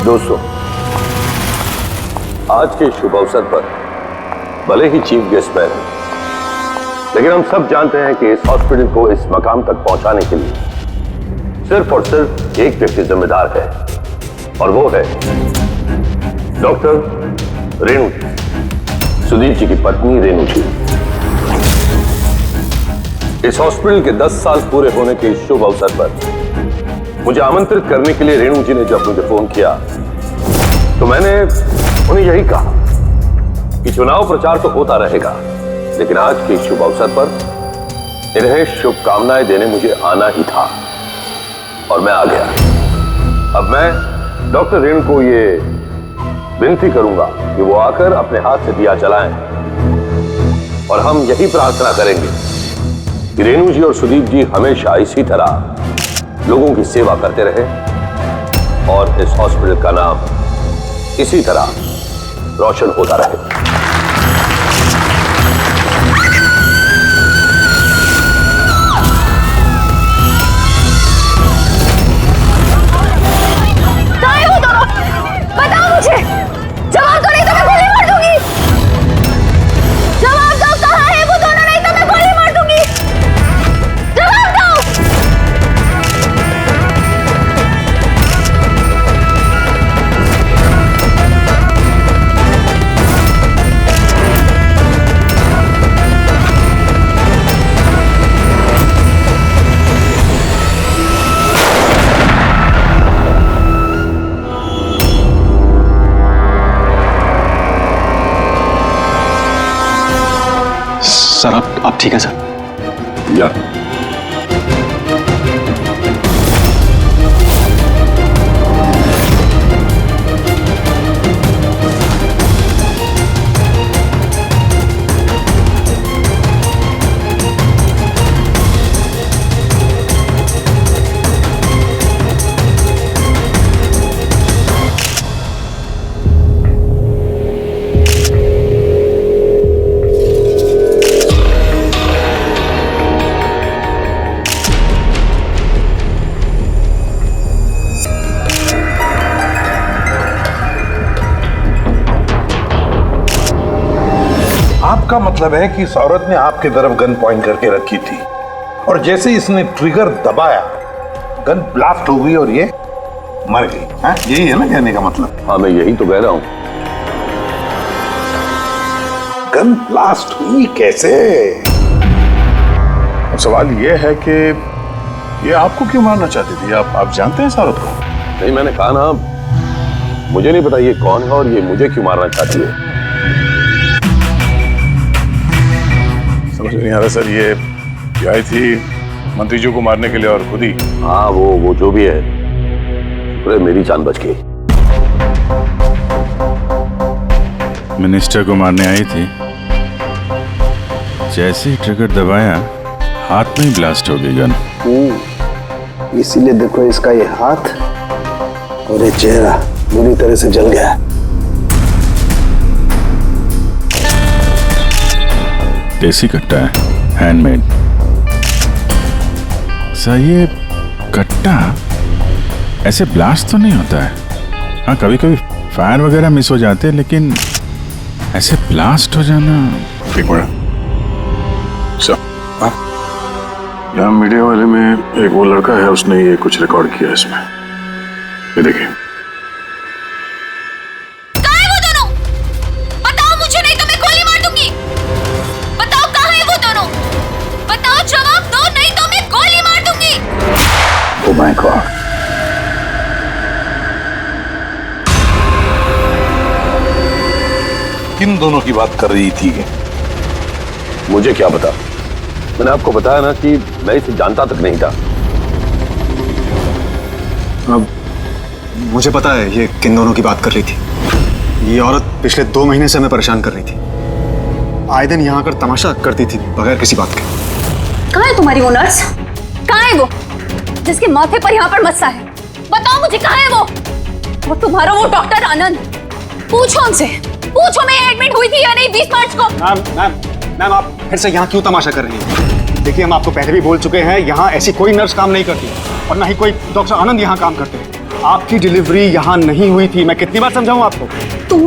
दोस्तों, आज के शुभ अवसर पर भले ही चीफ गेस्ट मैं हूं, लेकिन हम सब जानते हैं कि इस हॉस्पिटल को इस मकाम तक पहुंचाने के लिए सिर्फ और सिर्फ एक व्यक्ति जिम्मेदार है, और वो है डॉक्टर रेणु जी, सुदीप जी की पत्नी रेणु जी। इस हॉस्पिटल के 10 साल पूरे होने के इस शुभ अवसर पर मुझे आमंत्रित करने के लिए रेणु जी ने जब मुझे फोन किया तो मैंने उन्हें यही कहा कि चुनाव प्रचार तो होता रहेगा, लेकिन आज के शुभ अवसर पर इन्हें शुभकामनाएं देने मुझे आना ही था, और मैं आ गया। अब मैं डॉक्टर रेणु को ये विनती करूंगा कि वो आकर अपने हाथ से दिया जलाएं, और हम यही प्रार्थना करेंगे कि रेणु जी और सुदीप जी हमेशा इसी तरह लोगों की सेवा करते रहे और इस हॉस्पिटल का नाम इसी तरह रोशन होता रहे। सर आप ठीक है सर? या आपका मतलब है कि इस औरत ने आपकी तरफ गन पॉइंट करके रखी थी, और जैसे इसने ट्रिगर दबाया गन ब्लास्ट हो गई और ये मर गई। हाँ, यही है ना कहने का मतलब? हाँ, मैं यही तो कह रहा हूं। गन ब्लास्ट हुई कैसे? अब सवाल ये है कि ये आपको क्यों मारना चाहती थी? आप जानते हैं इस औरत को? नहीं, मैंने कहा ना, मुझे नहीं पता ये कौन है और ये मुझे क्यों मारना चाहती है। समझ नहीं आ रहा सर। ये आई थी मंत्री जी को मारने के लिए और खुद ही। हाँ, वो जो भी है, अरे मेरी जान बच गई। मिनिस्टर को मारने आई थी, जैसे ही ट्रिगर दबाया हाथ में ही ब्लास्ट हो गई गन। इसीलिए देखो इसका ये हाथ और ये चेहरा बुरी तरह से जल गया है। देसी कट्टा है, हैंडमेड। सर ये कट्टा ऐसे ब्लास्ट तो नहीं होता है। हाँ, कभी कभी फायर वगैरह मिस हो जाते हैं, लेकिन ऐसे ब्लास्ट हो जाना। एक मिनट सर, यहाँ मीडिया वाले में एक वो लड़का है, उसने ये कुछ रिकॉर्ड किया इसमें, ये देखिए। माय गॉड, किन दोनों की बात कर रही थी? मुझे क्या पता? मैंने आपको बताया ना कि मैं इसे जानता तक नहीं था। अब मुझे पता है ये किन दोनों की बात कर रही थी। ये औरत पिछले 2 महीने से हमें परेशान कर रही थी। आए दिन यहाँ आकर तमाशा करती थी बगैर किसी बात के। कहाँ है तुम्हारी वो नर्स? कहाँ है वो जिसके माथे पर यहाँ पर मस्सा है? बताओ मुझे, कहाँ है वो तुम्हारा वो डॉक्टर आनंद? पूछो उनसे, पूछो मैं एडमिट हुई थी या नहीं 20 मार्च को। मैम आप फिर से यहाँ क्यों तमाशा कर रही हैं? देखिए, हम आपको पहले भी बोल चुके हैं, यहाँ ऐसी कोई नर्स काम नहीं करती और ना ही कोई डॉक्टर आनंद यहाँ काम करते हैं। आपकी डिलीवरी यहाँ नहीं हुई थी। मैं कितनी बार समझाऊं आपको? तू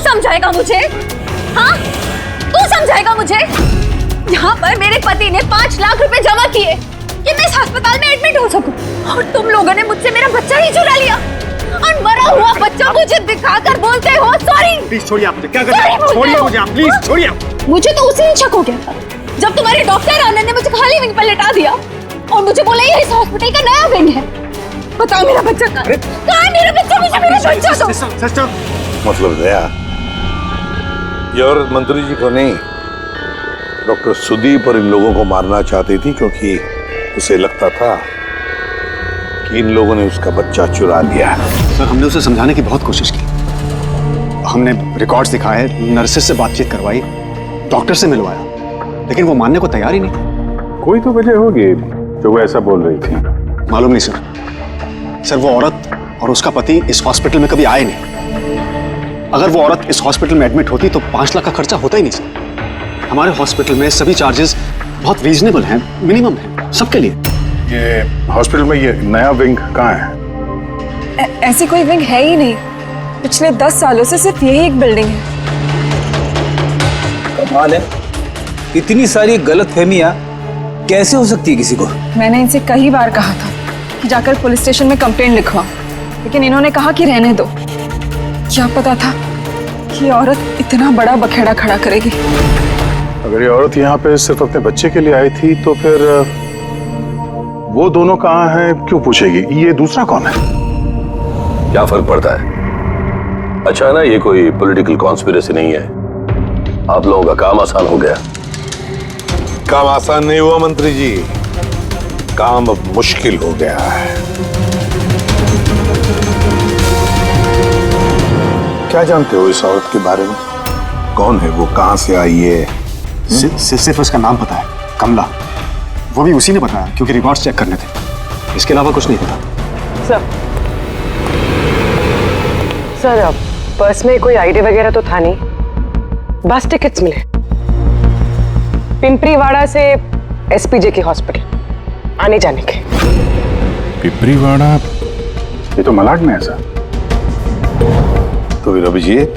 समझाएगा मुझे? हाँ, तू समझाएगा मुझे? यहाँ पर मेरे पति ने 5 लाख रुपए जमा किए कि मैं इस अस्पताल में एडमिट हो सकूं, और तुम लोगों ने मुझसे मेरा बच्चा ही चुरा लिया और मरा हुआ बच्चा मुझे दिखाकर बोलते हो सॉरी। प्लीज छोड़िए आप मुझे। क्या कर रहे हैं? छोड़िए मुझे आप, प्लीज छोड़िए। मुझे तो उसी दिन शक हो गया था जब तुम्हारे डॉक्टर आनंद ने मुझे खाली विंग पर लेटा दिया और मुझे बोला ये इस हॉस्पिटल का नया विंग है। बताओ मेरा बच्चा कहाँ है? मेरा बच्चा, मुझे मेरा बच्चा दो। सिस्टर, मतलब दया, ये औरत मंत्री जी को नहीं, डॉक्टर सुदीप और इन लोगों को मारना चाहती थी, क्योंकि उसे लगता था कि इन लोगों ने उसका बच्चा चुरा लिया। सर हमने उसे समझाने की बहुत कोशिश की। हमने रिकॉर्ड्स दिखाए, नर्सेस से बातचीत करवाई, डॉक्टर से मिलवाया, लेकिन वो मानने को तैयार ही नहीं। कोई तो वजह होगी जो वो ऐसा बोल रही थी। मालूम नहीं सर, वो औरत और उसका पति इस हॉस्पिटल में कभी आए नहीं। अगर वो औरत इस हॉस्पिटल में एडमिट होती तो 5 लाख का खर्चा होता ही नहीं सर। हमारे हॉस्पिटल में सभी चार्जेस बहुत रीजनेबल हैं, मिनिमम है सबके लिए। ये हॉस्पिटल में ये नया विंग कहाँ है? ऐसी कोई विंग है ही नहीं। पिछले 10 सालों से सिर्फ यही एक बिल्डिंग है। कमाल है, इतनी सारी गलतफहमियां कैसे हो सकती है किसी को? मैंने इनसे कई बार कहा था कि जाकर पुलिस स्टेशन में कंप्लेंट लिखवाओ, लेकिन इन्होंने कहा कि रहने दो। क्या पता था कि औरत इतना बड़ा बखेड़ा खड़ा करेगी। अगर ये औरत यहाँ पे सिर्फ अपने बच्चे के लिए आई थी तो फिर वो दोनों कहाँ हैं क्यों पूछेगी? ये दूसरा कौन है? क्या फर्क पड़ता है? अच्छा ना, ये कोई पॉलिटिकल कॉन्स्पिरेसी नहीं है। आप लोगों का काम आसान हो गया। काम आसान नहीं हुआ मंत्री जी, काम अब मुश्किल हो गया है। क्या जानते हो इस औरत के बारे में? कौन है वो, कहां से आई है? सिर्फ उसका नाम पता है, कमला। वो भी उसी ने बताया क्योंकि रिकॉर्ड्स चेक करने थे। इसके अलावा कुछ नहीं पता। सर पर्स में कोई आईडी वगैरह तो था नहीं, बस टिकट्स मिले पिंपरीवाड़ा से एसपीजे के हॉस्पिटल आने जाने के। पिपरीवाड़ा, ये तो मलाड में है सर। तो फिर अभिजीत,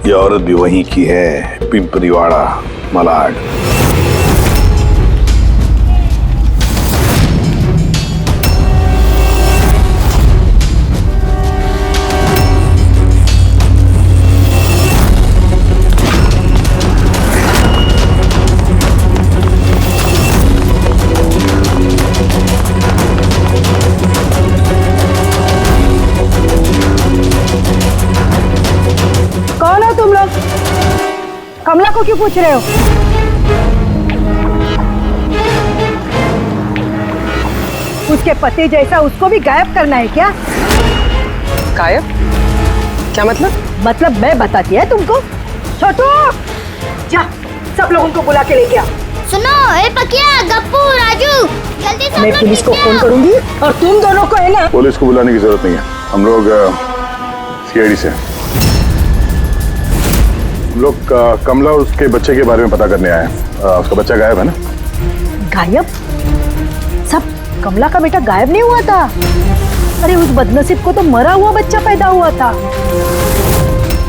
ये औरत भी वहीं की है, पिंपरीवाड़ा, मलाड। कौन हो तुम लोग? कमला को क्यों पूछ रहे हो? उसके पति जैसा उसको भी गायब करना है क्या? गायब? क्या मतलब? मतलब मैं बताती है तुमको। छोटू, जा सब लोगों को बुला के लेके आ। सुनो, ए पकिया, गप्पू, राजू, जल्दी सब मैं लोग पुलिस को नीचे फोन आओ। करूंगी और तुम दोनों को है ना। पुलिस को बुलाने की जरूरत नहीं है, हम लोग सीआईडी से हैं। हम लोग कमला और उसके बच्चे के बारे में पता करने आए हैं। उसका बच्चा गायब है ना? गायब? सब कमला का बेटा गायब नहीं हुआ था। अरे उस बदनसीब को तो मरा हुआ बच्चा पैदा हुआ था।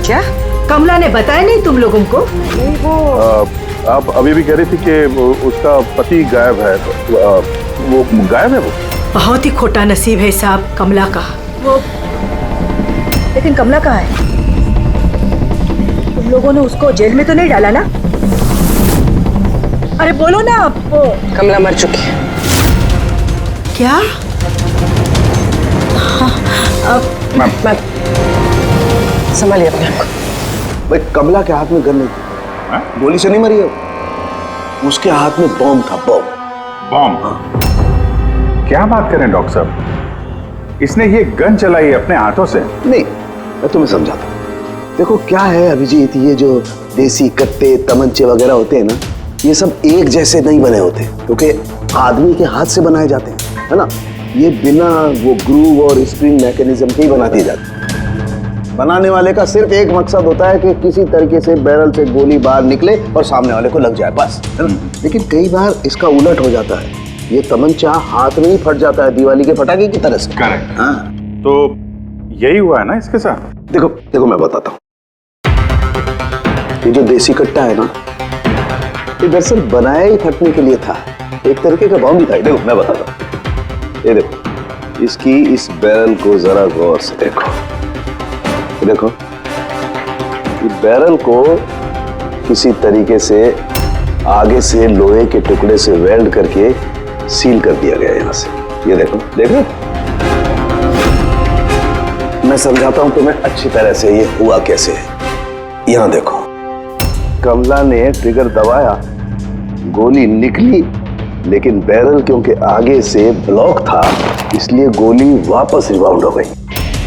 क्या? कमला ने बताया नहीं तुम लोगों को? नहीं वो आप अभी भी कह रही थी कि उसका पति गायब है। वो गायब है? वो बहुत ही खोटा नसीब है साहब कमला का। वो लेकिन कमला कहाँ है? तुम लोगों ने उसको जेल में तो नहीं डाला ना? अरे बोलो ना आप। वो कमला मर चुकी है। क्या? मैम, संभालिए अपने आप को। भाई कमला के हाथ में गन नहीं थी, गोली से नहीं मरी है, उसके हाथ में बॉम्ब था, बॉम्ब। बॉम्ब? क्या बात करें डॉक्टर साहब, इसने ये गन चलाई अपने हाथों से? नहीं, मैं तुम्हें समझाता हूँ। देखो क्या है अभिजीत, ये जो देसी कट्टे तमंचे वगैरह होते हैं ना, ये सब एक जैसे नहीं बने होते, क्योंकि आदमी के हाथ से बनाए जाते हैं, है ना। ये बिना वो ग्रूव और स्प्रिंग मैकेनिज्म के ही बना दिए जाते हैं। बनाने वाले का सिर्फ एक मकसद होता है कि किसी तरीके से बैरल से गोली बाहर निकले और सामने वाले को लग जाए, बस, है ना। लेकिन कई बार इसका उलट हो जाता है। ये तमंचा हाथ में ही फट जाता है दिवाली के पटाखे की तरह से। करेक्ट। हाँ तो यही हुआ है ना इसके साथ? देखो देखो मैं बताता हूँ। ये जो देसी कट्टा है ना, ये दरअसल बनाया ही फटने के लिए था, एक तरीके का बॉम्ब ही था। देखो मैं बताता हूँ, ये देखो इसकी इस बैरल को जरा गौर से देखो। ये देखो इस बैरल को किसी तरीके से आगे से लोहे के टुकड़े से वेल्ड करके सील कर दिया गया यहाँ से। ये देखो देखो, मैं समझाता हूं तुम्हें अच्छी तरह से ये हुआ कैसे है। यहां देखो, कमला ने ट्रिगर दबाया, गोली निकली, लेकिन बैरल क्योंकि आगे से ब्लॉक था इसलिए गोली वापस रिबाउंड हो गई।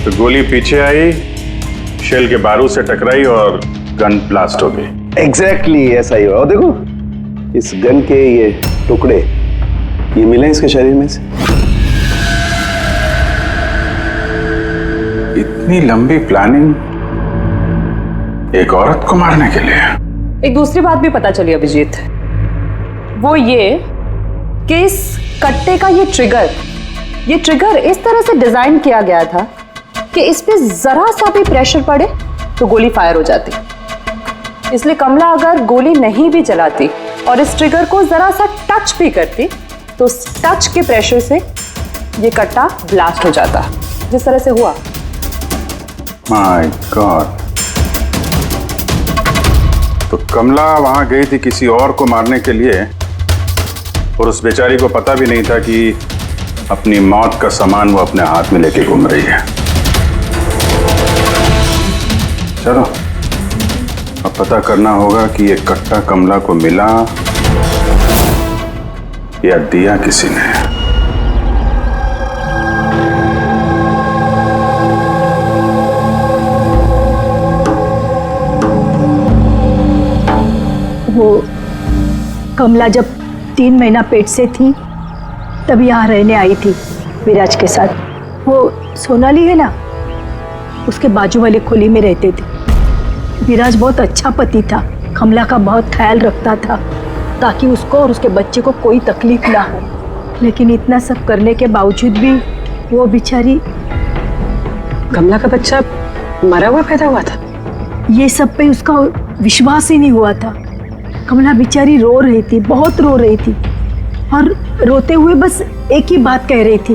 तो गोली पीछे आई, शेल के बारूद से टकराई और गन ब्लास्ट हो गई। एग्जैक्टली ऐसा ही हुआ। और देखो इस गन के ये टुकड़े ये मिले इसके शरीर में से। इतनी लंबी प्लानिंग एक औरत को मारने के लिए। एक दूसरी बात भी पता चली अभिजीत, वो ये कि इस कट्टे का ये ट्रिगर इस तरह से डिजाइन किया गया था कि इस पे जरा सा भी प्रेशर पड़े तो गोली फायर हो जाती। इसलिए कमला अगर गोली नहीं भी चलाती और इस ट्रिगर को जरा सा टच भी करती तो उस टच के प्रेशर से ये कट्टा ब्लास्ट हो जाता, जिस तरह से हुआ। My God. तो कमला वहां गई थी किसी और को मारने के लिए और उस बेचारी को पता भी नहीं था कि अपनी मौत का सामान वो अपने हाथ में लेके घूम रही है। चलो अब पता करना होगा कि ये कट्टा कमला को मिला या दिया किसी ने। वो कमला जब 3 महीना पेट से थी तब यहाँ रहने आई थी विराज के साथ। वो सोनाली है ना, उसके बाजू वाली खोली में रहते थे। विराज बहुत अच्छा पति था, कमला का बहुत ख्याल रखता था ताकि उसको और उसके बच्चे को कोई तकलीफ ना हो। लेकिन इतना सब करने के बावजूद भी वो बेचारी। कमला का बच्चा मरा हुआ पैदा हुआ था? ये सब पे उसका विश्वास ही नहीं हुआ था। कमला बेचारी रो रही थी, बहुत रो रही थी और रोते हुए बस एक ही बात कह रही थी,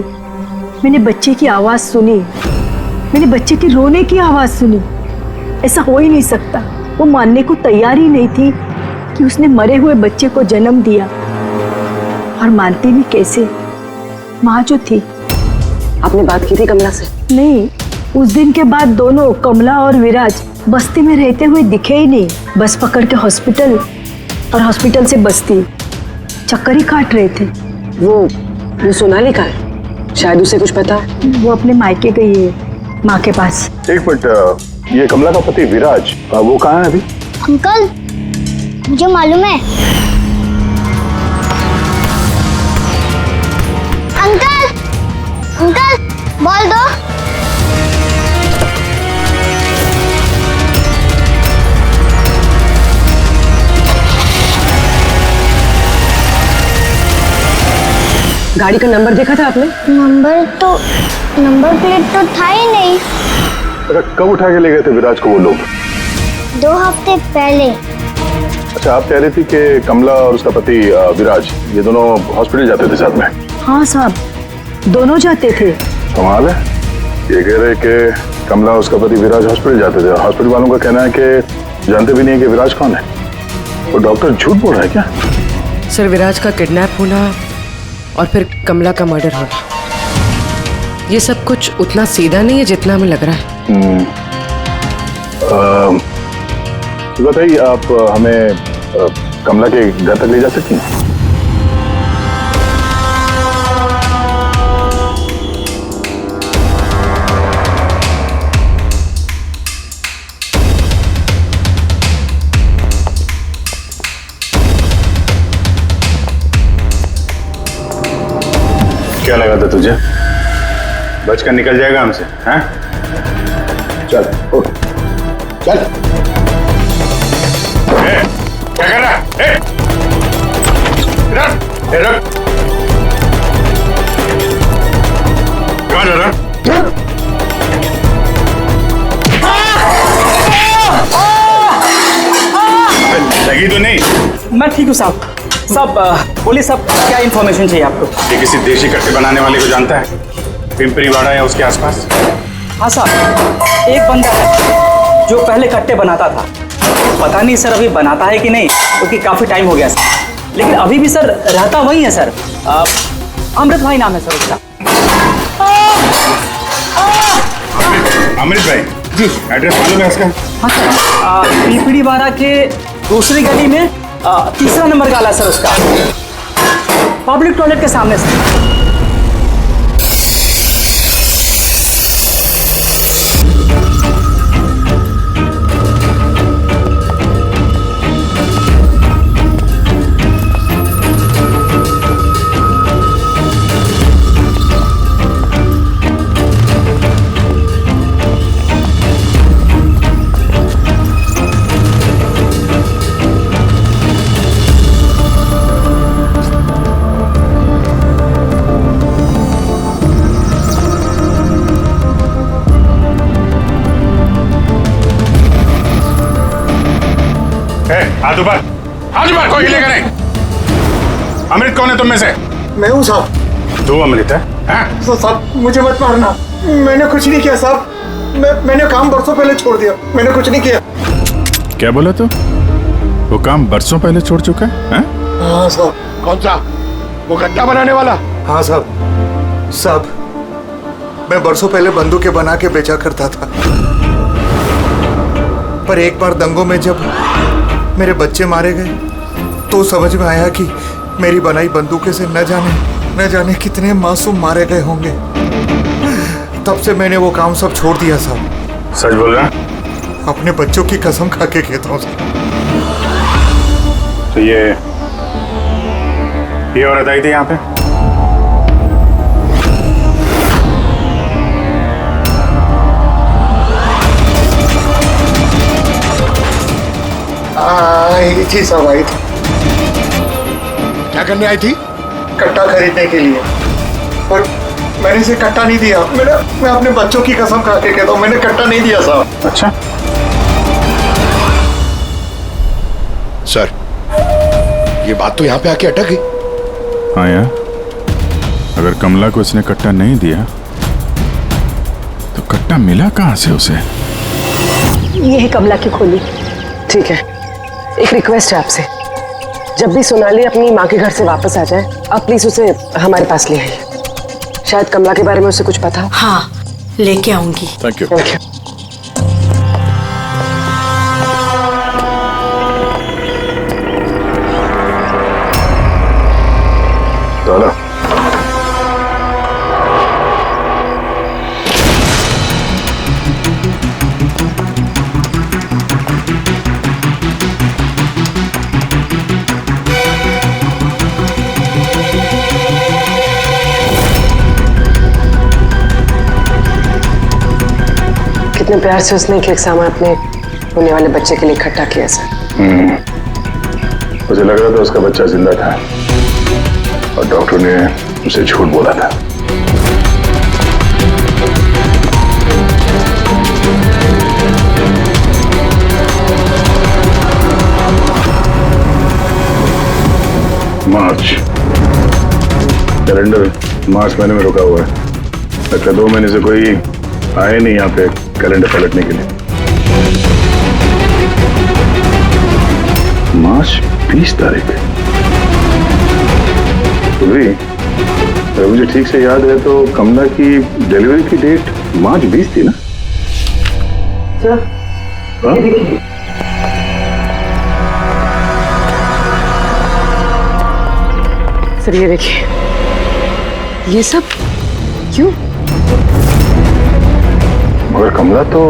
मैंने बच्चे की आवाज़ सुनी, मैंने बच्चे की रोने की आवाज़ सुनी। ऐसा हो ही नहीं सकता। वो मानने को तैयार ही नहीं थी कि उसने मरे हुए बच्चे को जन्म दिया। और मानती भी कैसे, माँ जो थी। आपने बात की थी कमला से? नहीं, उस दिन के बाद दोनों कमला और विराज बस्ती में रहते हुए दिखे ही नहीं। बस पकड़ के हॉस्पिटल और हॉस्पिटल से बस्ती चक्कर ही काट रहे थे। वो सोनाली का है, शायद उसे कुछ पता। वो अपने मायके गई है, माँ के पास। एक मिनट, ये कमला का पति विराज वो कहाँ है अभी? अंकल मुझे मालूम है। अंकल अंकल बोल दो। गाड़ी का नंबर देखा था आपने? नंबर प्लेट तो था ही नहीं। कब उठा के ले गए थे विराज को वो लोग? 2 हफ्ते पहले। अच्छा, आप कह रही थी कि कमला और उसका पति विराज ये दोनों हॉस्पिटल जाते थे साथ में? हाँ साहब, दोनों जाते थे। कमाल है, ये कह रहे कि कमला और उसका पति विराज हॉस्पिटल जाते थे। हॉस्पिटल वालों का कहना है कि जानते भी नहीं कि विराज कौन है। वो डॉक्टर झूठ बोल रहा है क्या? सर, विराज का किडनैप होना और फिर कमला का मर्डर होना, ये सब कुछ उतना सीधा नहीं है जितना हमें लग रहा है। बताइए, आप हमें कमला के घर तक ले जा सकती हैं? क्या लगा था तुझे? बचकर निकल जाएगा हमसे? हैं? चल उठ, चल। क्या कर रहा है? रख। कहाँ जा रहा? लगी तो नहीं? मैं ठीक हूँ साहब। साहब बोलिए साहब, क्या इन्फॉर्मेशन चाहिए आपको? ये किसी देशी कट्टे बनाने वाले को जानता है? पिंपरी वाड़ा या उसके आसपास? हाँ साहब, एक बंदा है जो पहले कट्टे बनाता था। पता नहीं सर अभी बनाता है कि नहीं, क्योंकि काफ़ी टाइम हो गया सर। लेकिन अभी भी सर रहता वही है सर। अमृत भाई नाम है सर उसका। अमृत भाई जी, एड्रेस मालूम है उसका? हाँ सर, पीपड़ी वाड़ा के दूसरी गली में तीसरा नंबर गाला सर उसका, पब्लिक टॉयलेट के सामने सर। हाथ ऊपर, कोई हिलेगा नहीं। अमृत कौन है तुम में से? मैं हूँ साहब। तू अमृत है? साहब मुझे मत मारना, मैंने कुछ नहीं किया साहब। मैंने काम बरसों पहले छोड़ दिया, मैंने कुछ नहीं किया। क्या बोला तू? वो काम बरसों पहले छोड़ चुका है? हाँ साहब। कौन सा? वो कट्टा बनाने वाला? हाँ साहब, मैं बरसों पहले बंदूकें बना के बेचा करता था। पर एक बार दंगों में जब मेरे बच्चे मारे गए तो समझ में आया कि मेरी बनाई बंदूकें से न जाने कितने मासूम मारे गए होंगे। तब से मैंने वो काम सब छोड़ दिया साहब। सच बोल रहा? अपने बच्चों की कसम खा के कहता हूँ साहब। तो ये औरत आई थी यहाँ पे? आई थी साहब, आई थी। क्या करने आई थी? कट्टा खरीदने के लिए। पर मैंने इसे कट्टा नहीं दिया। मैं अपने बच्चों की कसम खा के कहता हूँ, मैंने कट्टा नहीं दिया साहब। अच्छा सर, ये बात तो यहाँ पे आके अटक गई। हाँ यार, अगर कमला को इसने कट्टा नहीं दिया तो कट्टा मिला कहाँ से उसे? ये है कमला की खोली। ठीक है, एक रिक्वेस्ट है आपसे, जब भी सोनाली अपनी माँ के घर से वापस आ जाए, आप प्लीज उसे हमारे पास ले आइए। शायद कमला के बारे में उसे कुछ पता हो। हाँ, लेके आऊंगी। Thank you. चलो। कितने प्यार से उसने एक सामान अपने होने वाले बच्चे के लिए इकट्ठा किया सर। मुझे लग रहा था उसका बच्चा जिंदा था और डॉक्टर ने उसे झूठ बोला था। मार्च कैलेंडर मार्च महीने में रुका हुआ है। लगता 2 महीने से कोई आए नहीं यहाँ पे कैलेंडर पलटने के लिए। मार्च 20 तारीख। तो भी अगर मुझे ठीक से याद है तो कमला की डिलीवरी की डेट मार्च 20 थी ना? हाँ? सर ये देखिए, ये सब क्यों? मगर कमला तो,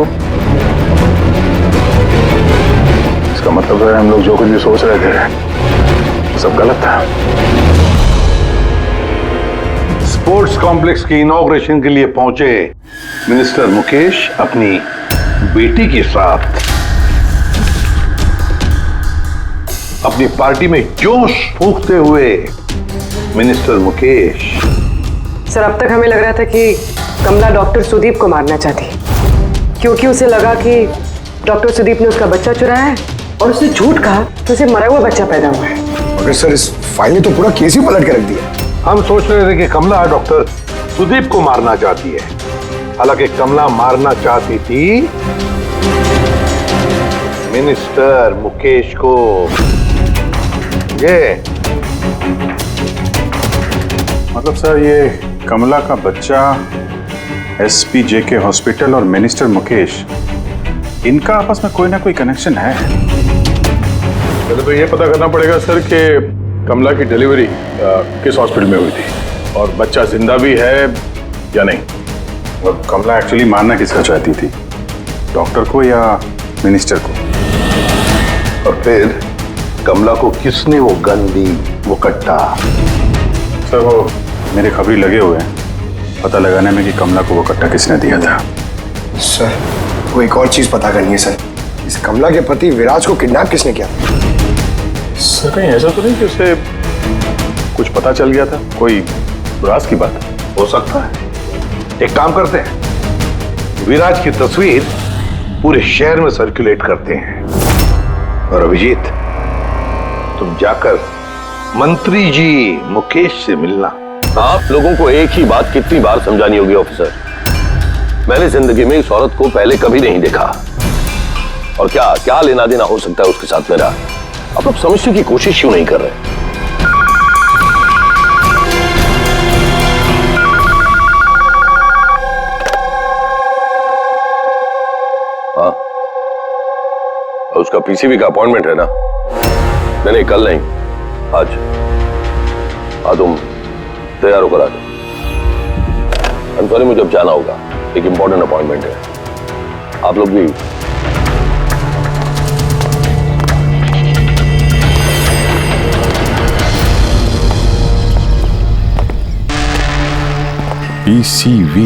इसका मतलब है हम लोग जो कुछ भी सोच रहे थे सब गलत था। स्पोर्ट्स कॉम्प्लेक्स के इनॉग्रेशन के लिए पहुंचे मिनिस्टर मुकेश अपनी बेटी के साथ अपनी पार्टी में जोश फूंकते हुए मिनिस्टर मुकेश। सर अब तक हमें लग रहा था कि कमला डॉक्टर सुदीप को मारना चाहती क्योंकि उसे लगा कि डॉक्टर सुदीप ने उसका बच्चा चुराया है और उसने झूठ कहा तो उसे मरा हुआ बच्चा पैदा हुआ है। मगर सर इस फाइल ने तो पूरा केस ही पलट के रख दिया। हम सोच रहे थे कि कमला डॉक्टर सुदीप को मारना चाहती है, हालांकि कमला मारना चाहती थी मिनिस्टर मुकेश को। ये मतलब सर ये कमला का बच्चा SPJK हॉस्पिटल और मिनिस्टर मुकेश, इनका आपस में कोई ना कोई कनेक्शन है। पहले तो ये पता करना पड़ेगा सर कि कमला की डिलीवरी किस हॉस्पिटल में हुई थी और बच्चा जिंदा भी है या नहीं। और कमला एक्चुअली मारना किसका चाहती थी, डॉक्टर को या मिनिस्टर को? और फिर कमला को किसने वो गन दी, वो कट्टा? सर वो मेरे खबरी लगे हुए हैं पता लगाने में कि कमला को वो कट्टा किसने दिया था। सर वो एक और चीज पता करनी है सर, इस कमला के पति विराज को किडनैप किसने किया? सर कहीं ऐसा तो नहीं कि उसे कुछ पता चल गया था, कोई राज की बात? हो सकता है। एक काम करते हैं, विराज की तस्वीर पूरे शहर में सर्कुलेट करते हैं और अभिजीत तुम जाकर मंत्री जी मुकेश से मिलना। आप लोगों को एक ही बात कितनी बार समझानी होगी ऑफिसर? मैंने जिंदगी में इस औरत को पहले कभी नहीं देखा और क्या क्या लेना देना हो सकता है उसके साथ मेरा? आप लोग समझने की कोशिश क्यों नहीं कर रहे? हाँ, उसका PCV का अपॉइंटमेंट है ना? नहीं कल नहीं, आज। हाँ तुम तैयार होकर आ जाओ। I'm sorry, मुझे अब जाना होगा, एक इंपॉर्टेंट अपॉइंटमेंट है। आप लोग भी PCV,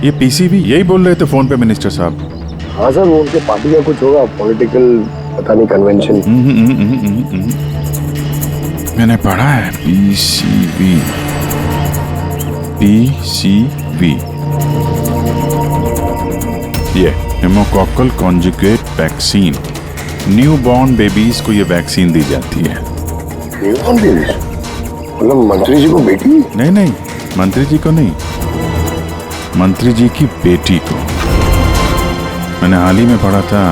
ये PCV यही बोल रहे थे फोन पे मिनिस्टर साहब। हाँ सर, वो उनके पार्टी का कुछ होगा, पॉलिटिकल पता नहीं कन्वेंशन। मैंने पढ़ा है PCV, ये pneumococcal conjugate vaccine, newborn babies को ये वैक्सीन दी जाती है। Newborn babies? मतलब मंत्री जी को बेटी? नहीं, मंत्री जी को नहीं, मंत्री जी की बेटी को। मैंने हाल ही में पढ़ा था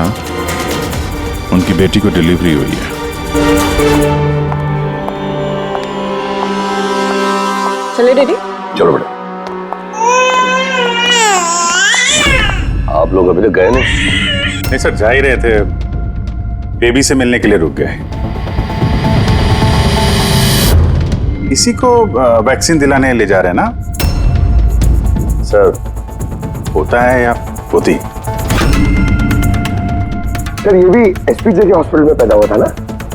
उनकी बेटी को डिलीवरी हुई है। चले डैडी? चलो बेटा। आप लोग अभी तक गए नहीं सर, जा ही रहे थे, बेबी से मिलने के लिए रुक गए। इसी को वैक्सीन दिलाने ले जा रहे हैं ना सर? होता है या होती? सर ये भी SPJK हॉस्पिटल में पैदा हुआ था ना?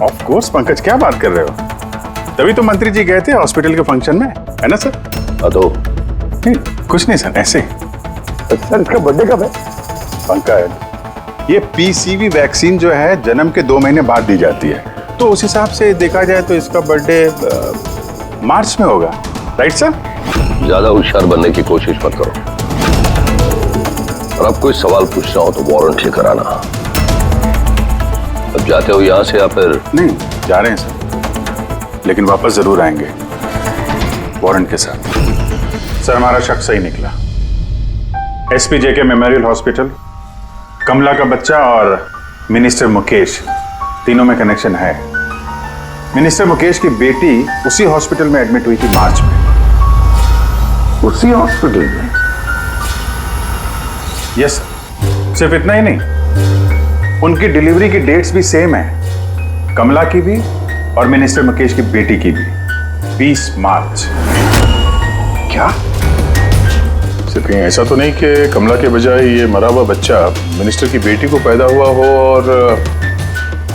ऑफ कोर्स पंकज, क्या बात कर रहे हो? तभी तो मंत्री जी गए थे हॉस्पिटल के फंक्शन में, है ना सर? तो नहीं, कुछ नहीं सर, ऐसे। सर इसका बर्थडे कब है? पंकज, ये PCV वैक्सीन जो है जन्म के 2 महीने बाद दी जाती है, तो उस हिसाब से देखा जाए तो इसका बर्थडे मार्च में होगा, राइट सर? ज्यादा होशियार बनने की कोशिश मत करो, और अब कोई सवाल पूछना हो तो वारंट लेकर आना। अब जाते हो यहां से या फिर? नहीं, जा रहे हैं सर, लेकिन वापस जरूर आएंगे वारंट के साथ। सर हमारा शक सही निकला, SPJK मेमोरियल हॉस्पिटल, कमला का बच्चा और मिनिस्टर मुकेश, तीनों में कनेक्शन है। मिनिस्टर मुकेश की बेटी उसी हॉस्पिटल में एडमिट हुई थी मार्च में। उसी हॉस्पिटल में? यस, सिर्फ इतना ही नहीं, उनकी डिलीवरी की डेट्स भी सेम है, कमला की भी और मिनिस्टर मुकेश की बेटी की भी, 20 मार्च। क्या? सिर्फ कहीं ऐसा तो नहीं कि कमला के बजाय ये मरा हुआ बच्चा मिनिस्टर की बेटी को पैदा हुआ हो और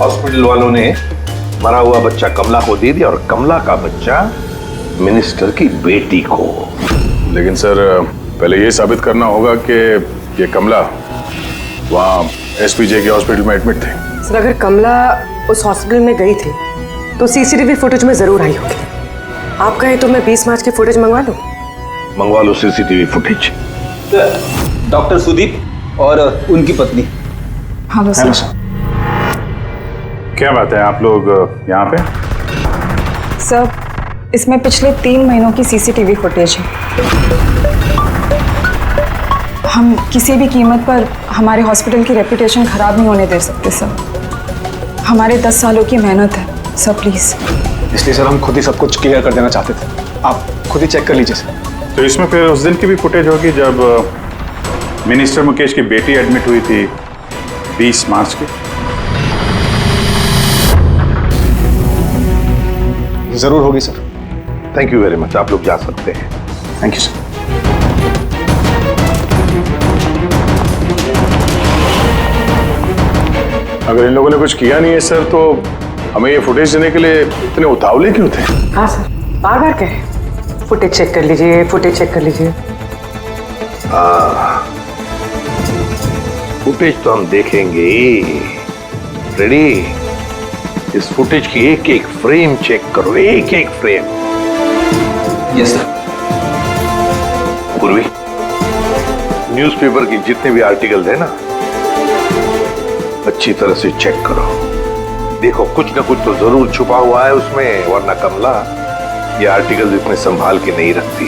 हॉस्पिटल वालों ने मरा हुआ बच्चा कमला को दे दिया और कमला का बच्चा मिनिस्टर की बेटी को? लेकिन सर पहले ये साबित करना होगा कि ये कमला वहाँ SPJK हॉस्पिटल में एडमिट थे। सर अगर कमला उस हॉस्पिटल में गई थी तो CCTV फुटेज में जरूर आई होगी। आप कहें तो मैं 20 मार्च की फुटेज मंगवा लूं? मंगवा लो सीसीटीवी फुटेज। डॉक्टर सुदीप और उनकी पत्नी। Hello sir. क्या बात है, आप लोग यहाँ पे? सर, इसमें पिछले 3 महीनों की सीसीटीवी फुटेज है। हम किसी भी कीमत पर हमारे हॉस्पिटल की रेपुटेशन खराब नहीं होने दे सकते सर। हमारे 10 सालों की मेहनत है सर, प्लीज। इसलिए सर हम खुद ही सब कुछ क्लियर कर देना चाहते थे, आप खुद ही चेक कर लीजिए सर। तो इसमें फिर उस दिन की भी फुटेज होगी जब मिनिस्टर मुकेश की बेटी एडमिट हुई थी 20 मार्च की। जरूर होगी sir. Thank you very much, आप लोग जा सकते हैं। Thank you sir. अगर इन लोगों ने कुछ किया नहीं है सर, तो हमें ये फुटेज देने के लिए इतने उतावले क्यों थे? हाँ सर, बार बार कहे फुटेज चेक कर लीजिए, फुटेज चेक कर लीजिए। फुटेज तो हम देखेंगे। रेडी? इस फुटेज की एक एक फ्रेम चेक करो, एक एक फ्रेम। Yes sir. पूर्वी, न्यूज़पेपर की जितने भी आर्टिकल है ना, अच्छी तरह से चेक करो। देखो कुछ ना कुछ तो जरूर छुपा हुआ है उसमें, वरना कमला ये आर्टिकल इतने संभाल के नहीं रखती।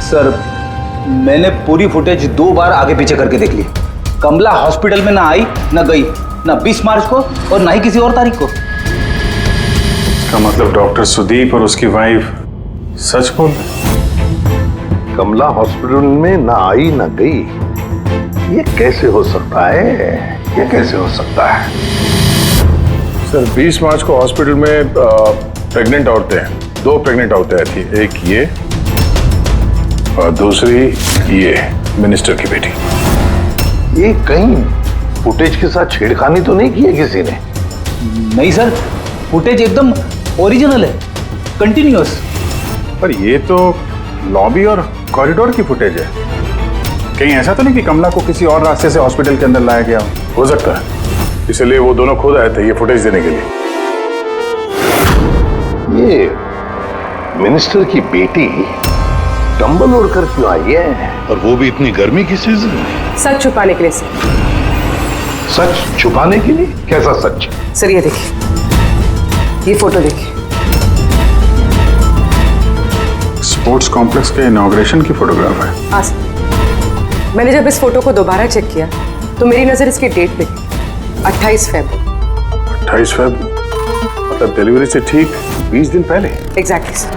सर, मैंने पूरी फुटेज 2 बार आगे पीछे करके देख ली। कमला हॉस्पिटल में ना आई, ना गई, ना 20 मार्च को और ना ही किसी और तारीख को। इसका मतलब डॉक्टर सुदीप और उसकी वाइफ सच बोल रहे? कमला हॉस्पिटल में ना आई ना गई, ये कैसे हो सकता है? ये कैसे हो सकता है? सर 20 मार्च को हॉस्पिटल में प्रेग्नेंट औरतें, 2 प्रेग्नेंट औरतें आई थी, एक ये और दूसरी ये मिनिस्टर की बेटी। ये कहीं फुटेज के साथ छेड़खानी तो नहीं की है किसी ने? नहीं सर, फुटेज एकदम ओरिजिनल है, कंटिन्यूअस। पर ये तो लॉबी और कॉरिडोर की फुटेज है। कहीं ऐसा तो नहीं कि कमला को किसी और रास्ते से हॉस्पिटल के अंदर लाया गया हो सकता है, इसलिए वो दोनों खुद आए थे ये फुटेज देने के लिए। ये मिनिस्टर की बेटी कंबल ओढ़ कर क्यों आई है? और वो भी इतनी गर्मी की सीजन में? सच छुपाने के लिए सर। सच छुपाने के लिए? कैसा सच? सर ये देखिए, ये फोटो देखिए। स्पोर्ट्स कॉम्प्लेक्स के इनॉग्रेशन की फोटोग्राफ है। हाँ सर, मैंने जब इस फोटो को दोबारा चेक किया तो मेरी नजर इसकी डेट पे गई, 28 फरवरी। 28 फरवरी मतलब डिलीवरी से ठीक 20 दिन पहले। Exactly sir.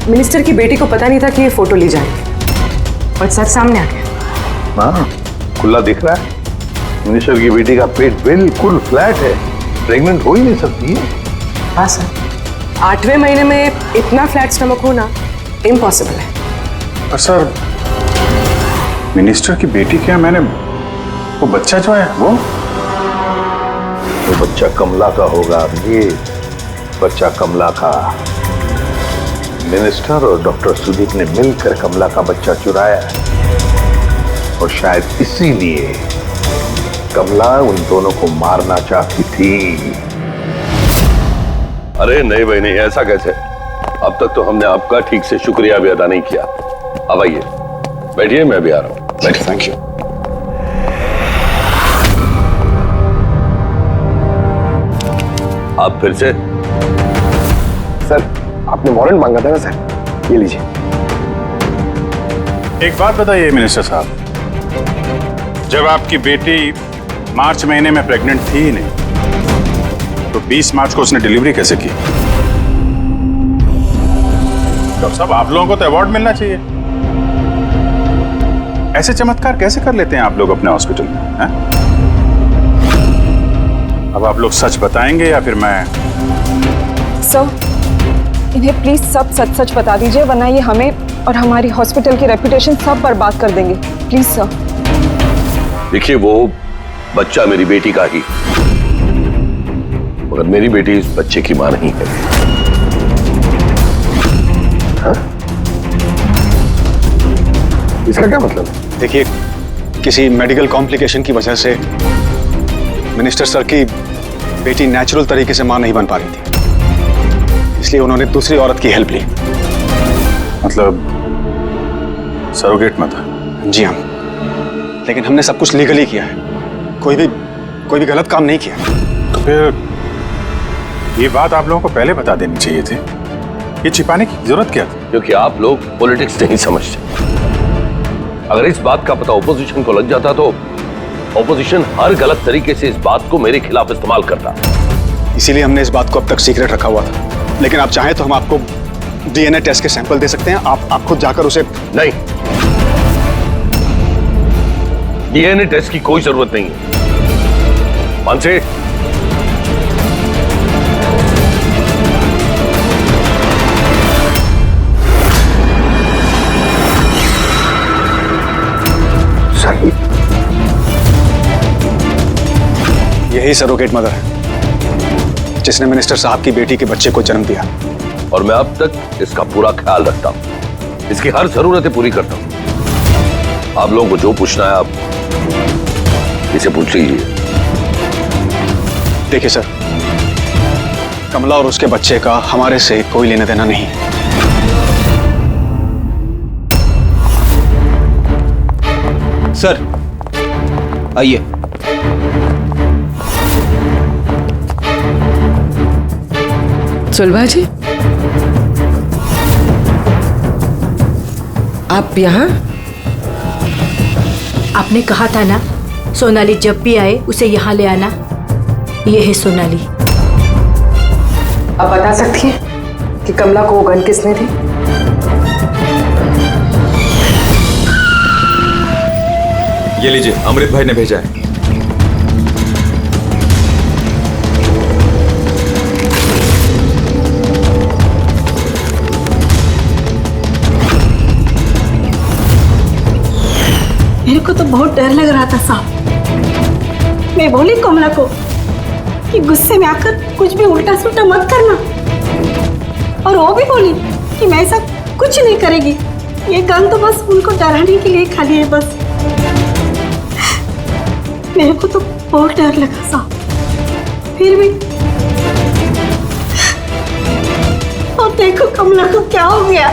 मिनिस्टर की बेटी को पता नहीं था कि ये फोटो ली जाएगी और सच सामने आ गया। हाँ, खुला दिख रहा है। मिनिस्टर की बेटी का पेट बिल्कुल फ्लैट है, प्रेग्नेंट हो ही नहीं सकती है। हाँ सर, 8वें महीने में इतना फ्लैट स्टमक होना इम्पॉसिबल है। और सर, मिनिस्टर की बेटी क्या, मैंने वो बच्चा जो है वो बच्चा कमला का होगा। ये बच्चा कमला का। मिनिस्टर और डॉक्टर सुदीप ने मिलकर कमला का बच्चा चुराया और शायद इसीलिए कमला उन दोनों को मारना चाहती थी। अरे नहीं भाई नहीं, ऐसा कैसे? अब तक तो हमने आपका ठीक से शुक्रिया भी अदा नहीं किया। अब आइए बैठिए, मैं भी आ रहा हूं। बैठिए। Thank you. आप फिर से? सर आपने वारंट मांगा था ना सर, ये लीजिए। एक बात बताइए मिनिस्टर साहब, जब आपकी बेटी मार्च महीने में प्रेग्नेंट थी ही नहीं, तो 20 मार्च को उसने डिलीवरी कैसे की? डॉक्टर साहब, आप लोगों को तो अवार्ड मिलना चाहिए। ऐसे चमत्कार कैसे कर लेते हैं आप लोग अपने हॉस्पिटल में, हैं? अब आप लोग सच बताएंगे या फिर मैं? सर, इन्हें प्लीज सब सच सच बता दीजिए, वरना ये हमें और हमारी हॉस्पिटल की रेपुटेशन सब बर्बाद कर देंगे। Please sir. देखिए, वो बच्चा मेरी बेटी का ही, मगर मेरी बेटी इस बच्चे की मां नहीं है। हाँ? इसका क्या मतलब? देखिए, किसी मेडिकल कॉम्प्लिकेशन की वजह से मिनिस्टर सर की बेटी नेचुरल तरीके से मां नहीं बन पा रही थी, इसलिए उन्होंने दूसरी औरत की हेल्प ली। मतलब सरोगेट में था? जी हाँ, लेकिन हमने सब कुछ लीगली किया है, कोई भी गलत काम नहीं किया। तो फिर ये बात आप लोगों को पहले बता देनी चाहिए थी। ये छिपाने की जरूरत क्या थी? क्योंकि आप लोग पॉलिटिक्स नहीं समझते। अगर इस बात का पता ऑपोजिशन को लग जाता तो ऑपोजिशन हर गलत तरीके से इस बात को मेरे खिलाफ इस्तेमाल करता। इसीलिए हमने इस बात को अब तक सीक्रेट रखा हुआ था, लेकिन आप चाहें तो हम आपको डीएनए टेस्ट के सैंपल दे सकते हैं। आप खुद जाकर उसे। नहीं, डीएनए टेस्ट की कोई जरूरत नहीं है। मानसे, सही, यही सरोगेट मदर है जिसने मिनिस्टर साहब की बेटी के बच्चे को जन्म दिया, और मैं अब तक इसका पूरा ख्याल रखता हूं, इसकी हर जरूरतें पूरी करता हूं। आप लोगों को जो पूछना है आप इसे पूछ लीजिए। देखिए सर, कमला और उसके बच्चे का हमारे से कोई लेना देना नहीं। सर आइए। सुलभा जी, आप यहाँ? आपने कहा था ना, सोनाली जब भी आए उसे यहाँ ले आना। ये है सोनाली। आप बता सकती हैं कि कमला को वो गन किसने दी? ये लीजिए, अमृत भाई ने भेजा है। मेरे को तो बहुत डर लग रहा था साहब। मैं बोली कमला को कि गुस्से में आकर कुछ भी उल्टा सुल्टा मत करना, और वो भी बोली कि मैं ऐसा कुछ नहीं करेगी। ये गन तो बस उनको डराने के लिए खाली है बस। मेरे को तो बहुत डर लगा साहब, फिर भी। और देखो कमला को क्या हो गया।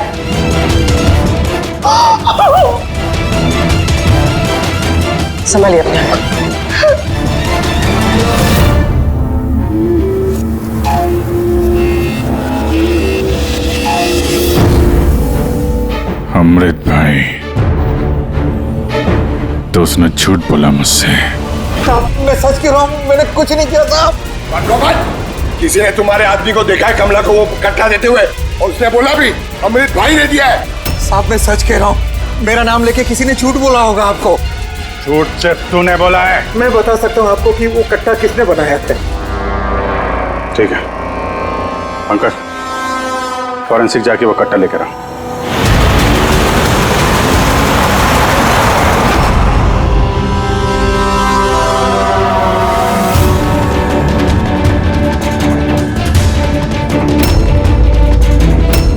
संभालिए अपने आप। अमृत भाई, तो उसने झूठ बोला मुझसे। मैं सच कह रहा हूँ, मैंने कुछ नहीं किया था। किसी ने तुम्हारे आदमी को देखा है कमला को वो कट्टा देते हुए, और उसने बोला भी अमृत भाई ने दिया है। साहब मैं सच कह रहा हूँ, मेरा नाम लेके किसी ने झूठ बोला होगा आपको। झूठ सिर्फ तूने बोला है। मैं बता सकता हूँ आपको कि वो कट्टा किसने बनाया था। ठीक है पंकज, फॉरेंसिक जाके वो कट्टा लेकर आओ।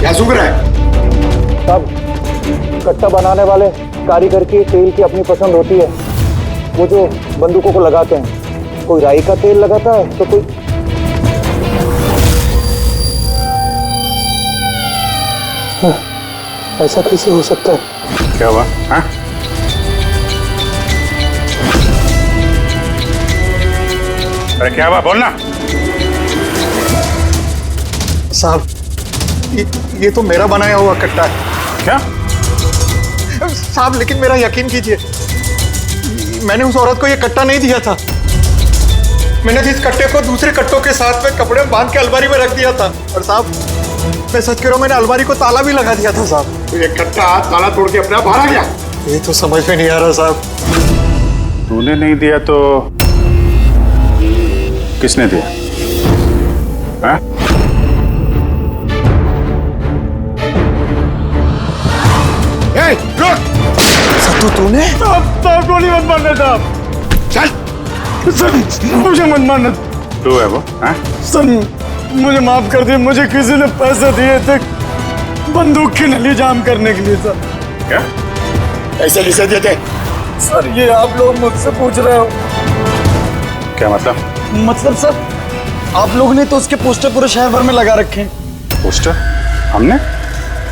क्या सूख रहा है? साहब, कट्टा बनाने वाले कारीगर की तेल की अपनी पसंद होती है। वो जो बंदूकों को लगाते हैं, कोई राई का तेल लगाता है तो कोई। ऐसा कैसे हो सकता है? क्या हुआ? हाँ? अरे क्या हुआ, बोलना। साहब ये तो मेरा बनाया हुआ कट्टा है। क्या साहब, लेकिन मेरा यकीन कीजिए, मैंने उस औरत को ये कट्टा नहीं दिया था। मैंने इस कट्टे को दूसरे कट्टों के साथ में कपड़े में बांध के अलमारी में रख दिया था। और साहब मैं सच कह रहा हूँ, मैंने अलमारी को ताला भी लगा दिया था साहब। तो ये कट्टा ताला तोड़ के अपने आप बाहर आ गया? ये तो समझ में नहीं आ रहा साहब। तूने नहीं दिया तो किसने दिया? हाँ? सत्तू तूने? साहब गोली मत मारना साहब। चल सर मुझे मत मारना। तू है वो? हाँ? सर मुझे माफ कर दिए, मुझे किसी ने पैसे दिए थे बंदूक की नली जाम करने के लिए सर। क्या? ऐसे किसे दिए थे? सर ये आप लोग मुझसे पूछ रहे हो? क्या मतलब? मतलब सर आप लोगों ने तो उसके पोस्टर पूरे शहर भर में लगा रखे हैं। पोस्टर? हमने?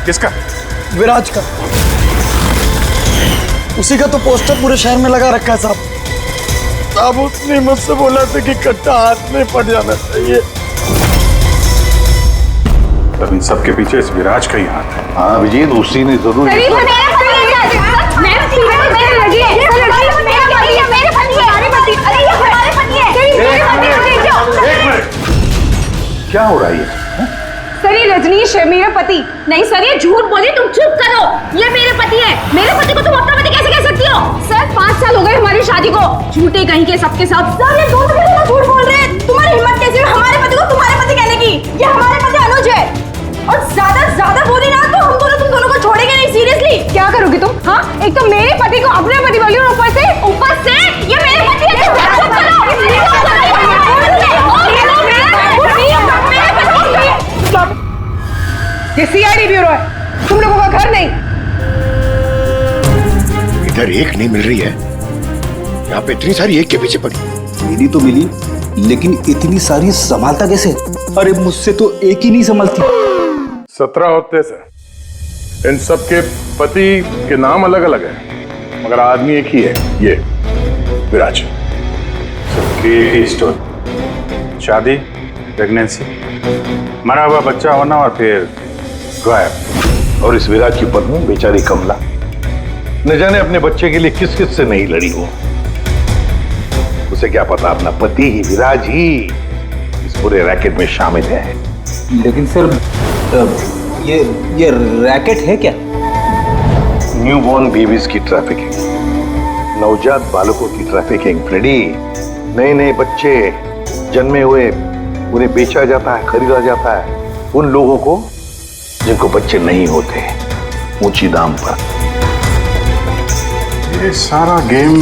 किसका? विराज का। उसी का तो पोस्टर पूरे शहर में लगा रखा है साहब। साहब उसने मुझसे बोला था कि कट्टा हाथ में पड़ जाना चाहिए। तब इन सबके पीछे इस विराज का ही हाथ है। हाँ अभिजीत, उसी ने जरूर क्या हो रहा है ये? सर ये रजनीश है मेरा पति। नहीं सर ये झूठ बोली, तुम चुप करो। ये मेरे पति है। मेरे पति को तुम अपना पति कैसे कह सकती हो? सर 5 साल हो गए हमारी शादी को। झूठे कहीं के सबके सब। सर ये दोनों मिलकर झूठ बोल रहे हैं। तुम्हारी हिम्मत कैसे है हमारे पति को तुम्हारे पति कहने की? ये हमारे पति अनुज है। और ज्यादा बोली ना तो हम दोनों तुम दोनों को छोड़ेंगे नहीं। सीरियसली क्या करोगी तुम? हाँ एक तो मेरे पति को अपने पति बोली और ऊपर से ये मेरे पति है। ये सीआईडी ब्यूरो है, तुम लोगों का घर नहीं। इधर एक नहीं मिल रही है, यहाँ पे इतनी सारी एक के पीछे पड़ी। मेरी तो मिली, लेकिन इतनी सारी संभालता कैसे? अरे मुझसे तो एक ही नहीं संभलती। 17 होते सर। इन सब के पति के नाम अलग अलग है मगर आदमी एक ही है, ये विराज। सबकी एक ही स्टोरी। शादी, प्रेगनेंसी, मरा हुआ बच्चा होना और फिर गायब। और इस विराज की पत्नी बेचारी कमला न जाने अपने बच्चे के लिए किस किस से नहीं लड़ी हो। उसे क्या पता अपना पति ही विराज ही इस पूरे रैकेट में शामिल है। लेकिन सर ये रैकेट है क्या? न्यूबॉर्न बेबीज की ट्रैफिकिंग, नवजात बालकों की ट्रैफिकिंग फ्रेडी। नए नए बच्चे जन्मे हुए उन्हें बेचा जाता है, खरीदा जाता है उन लोगों को जिनको बच्चे नहीं होते, ऊंची दाम पर। ये सारा गेम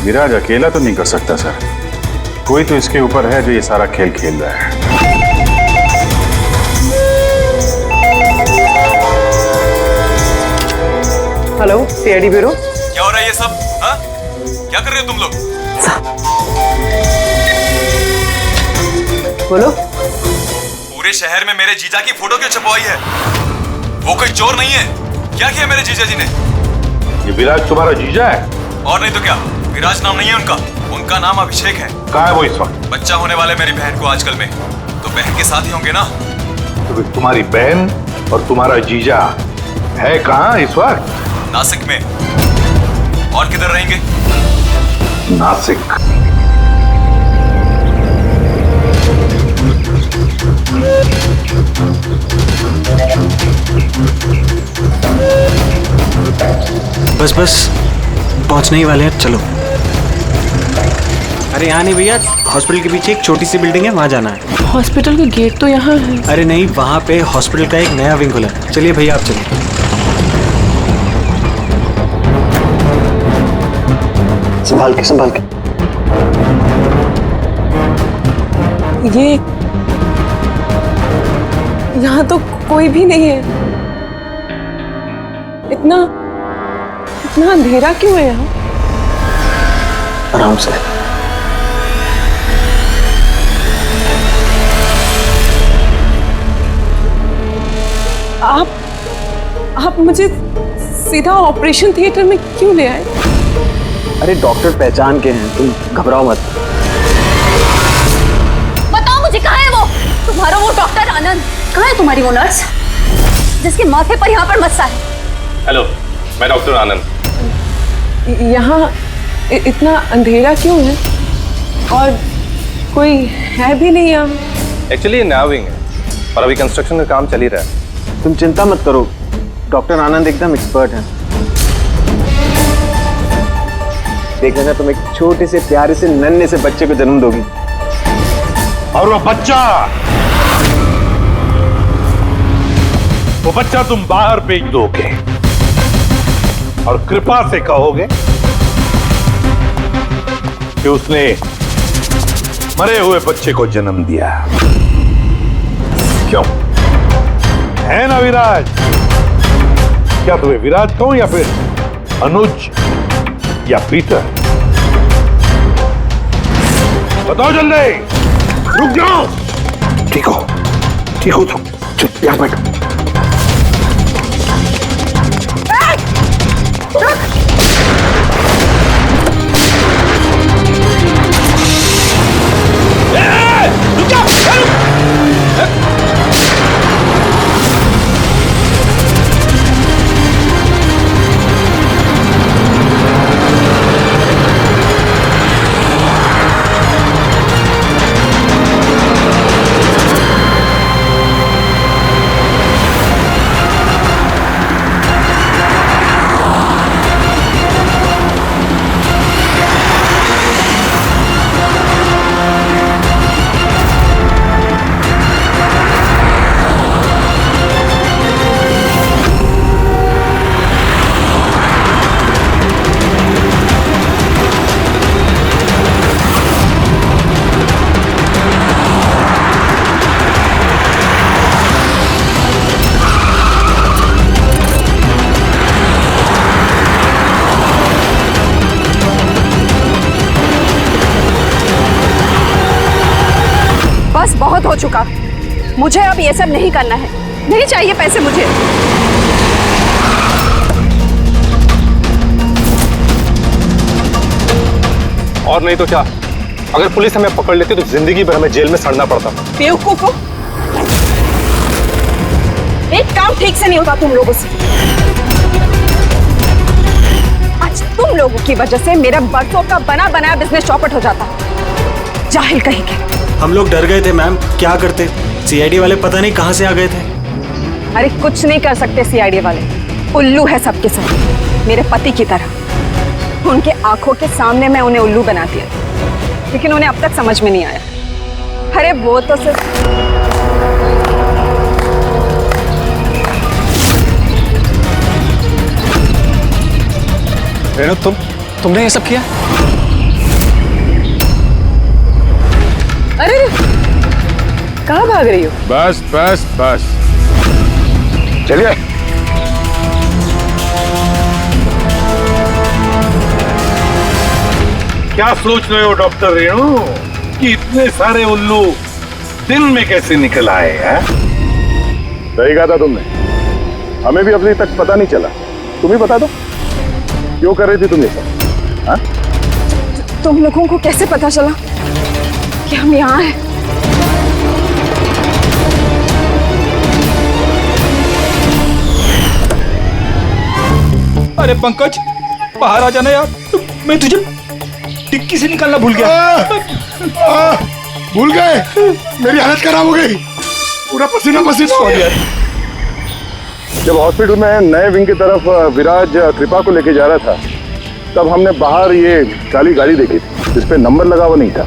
विराज अकेला तो नहीं कर सकता सर। कोई तो इसके ऊपर है जो ये सारा खेल खेल रहा है। Hello CID bureau. क्या हो रहा है ये सब? हाँ? क्या कर रहे हो तुम लोग? बोलो। पूरे शहर में मेरे जीजा की फोटो क्यों छपवाई है? वो कोई चोर नहीं है। क्या किया मेरे जीजा जी ने? ये विराज तुम्हारा जीजा है? और नहीं तो क्या, विराज नाम नहीं है उनका। उनका नाम अभिषेक है। कहाँ है वो इस वक्त? बच्चा होने वाले मेरी बहन को आजकल में, तो बहन के साथ ही होंगे ना। तो फिर तुम्हारी बहन और तुम्हारा जीजा है कहाँ इस वक्त? नासिक में। और किधर रहेंगे? नासिक। बस पहुंचने ही वाले हैं, चलो। अरे यहाँ नहीं भैया, हॉस्पिटल के पीछे एक छोटी सी बिल्डिंग है, वहाँ जाना है। हॉस्पिटल का गेट तो यहाँ है। अरे नहीं, वहाँ पे हॉस्पिटल का एक नया विंग खुला है। चलिए भैया आप चलिए। संभाल के। ये यहाँ तो कोई भी नहीं है। इतना अंधेरा क्यों है यहाँ? आराम से। आप मुझे सीधा ऑपरेशन थिएटर में क्यों ले आए? अरे डॉक्टर पहचान के हैं, तुम घबराओ मत। बताओ मुझे कहाँ है वो तुम्हारा वो डॉक्टर आनंद? कहाँ है तुम्हारी वो नर्स जिसके माथे पर यहाँ पर मस्सा है? हेलो, मैं डॉक्टर आनंद। यहाँ इतना अंधेरा क्यों है? और कोई है भी नहीं यहाँ? एक्चुअली ये नया विंग है और अभी कंस्ट्रक्शन का काम चल ही रहा है। तुम चिंता मत करो, डॉक्टर आनंद एकदम एक्सपर्ट हैं। देख लेना तुम एक छोटे से प्यारे से नन्हे से बच्चे को जन्म दोगी। और वो बच्चा तुम बाहर भेज दोगे और कृपा से कहोगे कि उसने मरे हुए बच्चे को जन्म दिया। क्यों है ना विराज? क्या तुम्हें विराज कहूं या फिर अनुज या पीटर? बताओ जल्दी। रुक जाओ। ठीक हो तुम चुप यहाँ बैठो। बस बहुत हो चुका, मुझे अब ये सब नहीं करना है। नहीं चाहिए पैसे मुझे। और नहीं तो क्या, अगर पुलिस हमें पकड़ लेती तो जिंदगी भर हमें जेल में सड़ना पड़ता। बेवकूफ हो, एक काम ठीक से नहीं होता तुम लोगों से। आज तुम लोगों की वजह से मेरा बरसों का बना बनाया बिजनेस चौपट हो जाता। जाहिल कहीं के। हम लोग डर गए थे मैम, क्या करते? सीआईडी वाले पता नहीं कहां से आ गए थे। अरे कुछ नहीं कर सकते सीआईडी वाले, उल्लू है सबके सब, मेरे पति की तरह। उनके आंखों के सामने मैं उन्हें उल्लू बना दिया, लेकिन उन्हें अब तक समझ में नहीं आया। अरे वो तो सिर्फ रेणु, तुमने ये सब किया? अरे कहाँ भाग रही हो? बस बस बस चलिए। क्या सोच रहे हो डॉक्टर रेणु कि इतने सारे उल्लू दिन में कैसे निकल आए हैं? सही कहा था तुमने, हमें भी अभी तक पता नहीं चला। तुम ही बता दो क्यों कर रही थी तुम ये सब? हाँ? तुम लोगों को कैसे पता चला कि हम यहाँ हैं? अरे पंकज, बाहर आ जाना यार, मैं तुझे टिक्की से निकालना भूल गया। भूल गए? मेरी हालत खराब हो गई, पूरा पसीना पसीना हो गया। जब हॉस्पिटल में नए विंग की तरफ विराज कृपा को लेके जा रहा था, तब हमने बाहर ये काली गाड़ी देखी थी जिसपे नंबर लगा हुआ नहीं था।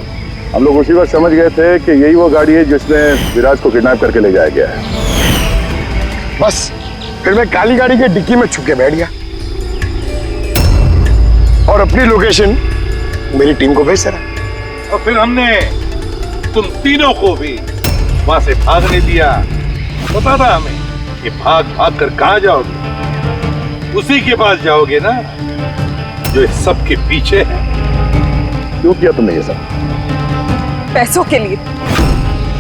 हम लोग उसी वक्त समझ गए थे कि यही वो गाड़ी है जिसमें विराज को किडनैप करके ले जाया गया है। बस फिर मैं काली गाड़ी के डिक्की में छुप के बैठ गया और अपनी लोकेशन मेरी टीम को भेज रहा। और फिर हमने तुम तीनों को भी वहां से भागने दिया। पता था हमें कि भाग भाग कर कहां जाओगे, उसी के पास जाओगे ना जो इस सब के पीछे है। क्यों किया तुमने ये सब? पैसों के लिए।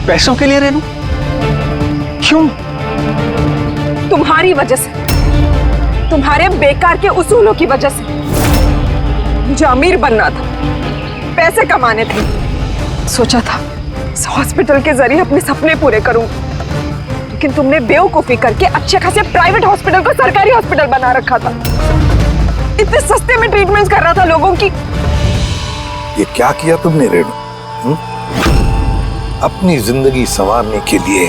पैसों के लिए रेणु? क्यों? तुम्हारी वजह से, तुम्हारे बेकार के उसूलों की वजह से। मुझे अमीर बनना था, पैसे कमाने थे। सोचा था इस हॉस्पिटल के जरिए अपने सपने पूरे करूं, लेकिन तुमने बेवकूफी करके अच्छे खासे प्राइवेट हॉस्पिटल को सरकारी हॉस्पिटल बना रखा था। इतने सस्ते में ट्रीटमेंट कर रहा था लोगों की। ये क्या किया तुमने रेणु? अपनी जिंदगी संवारने के लिए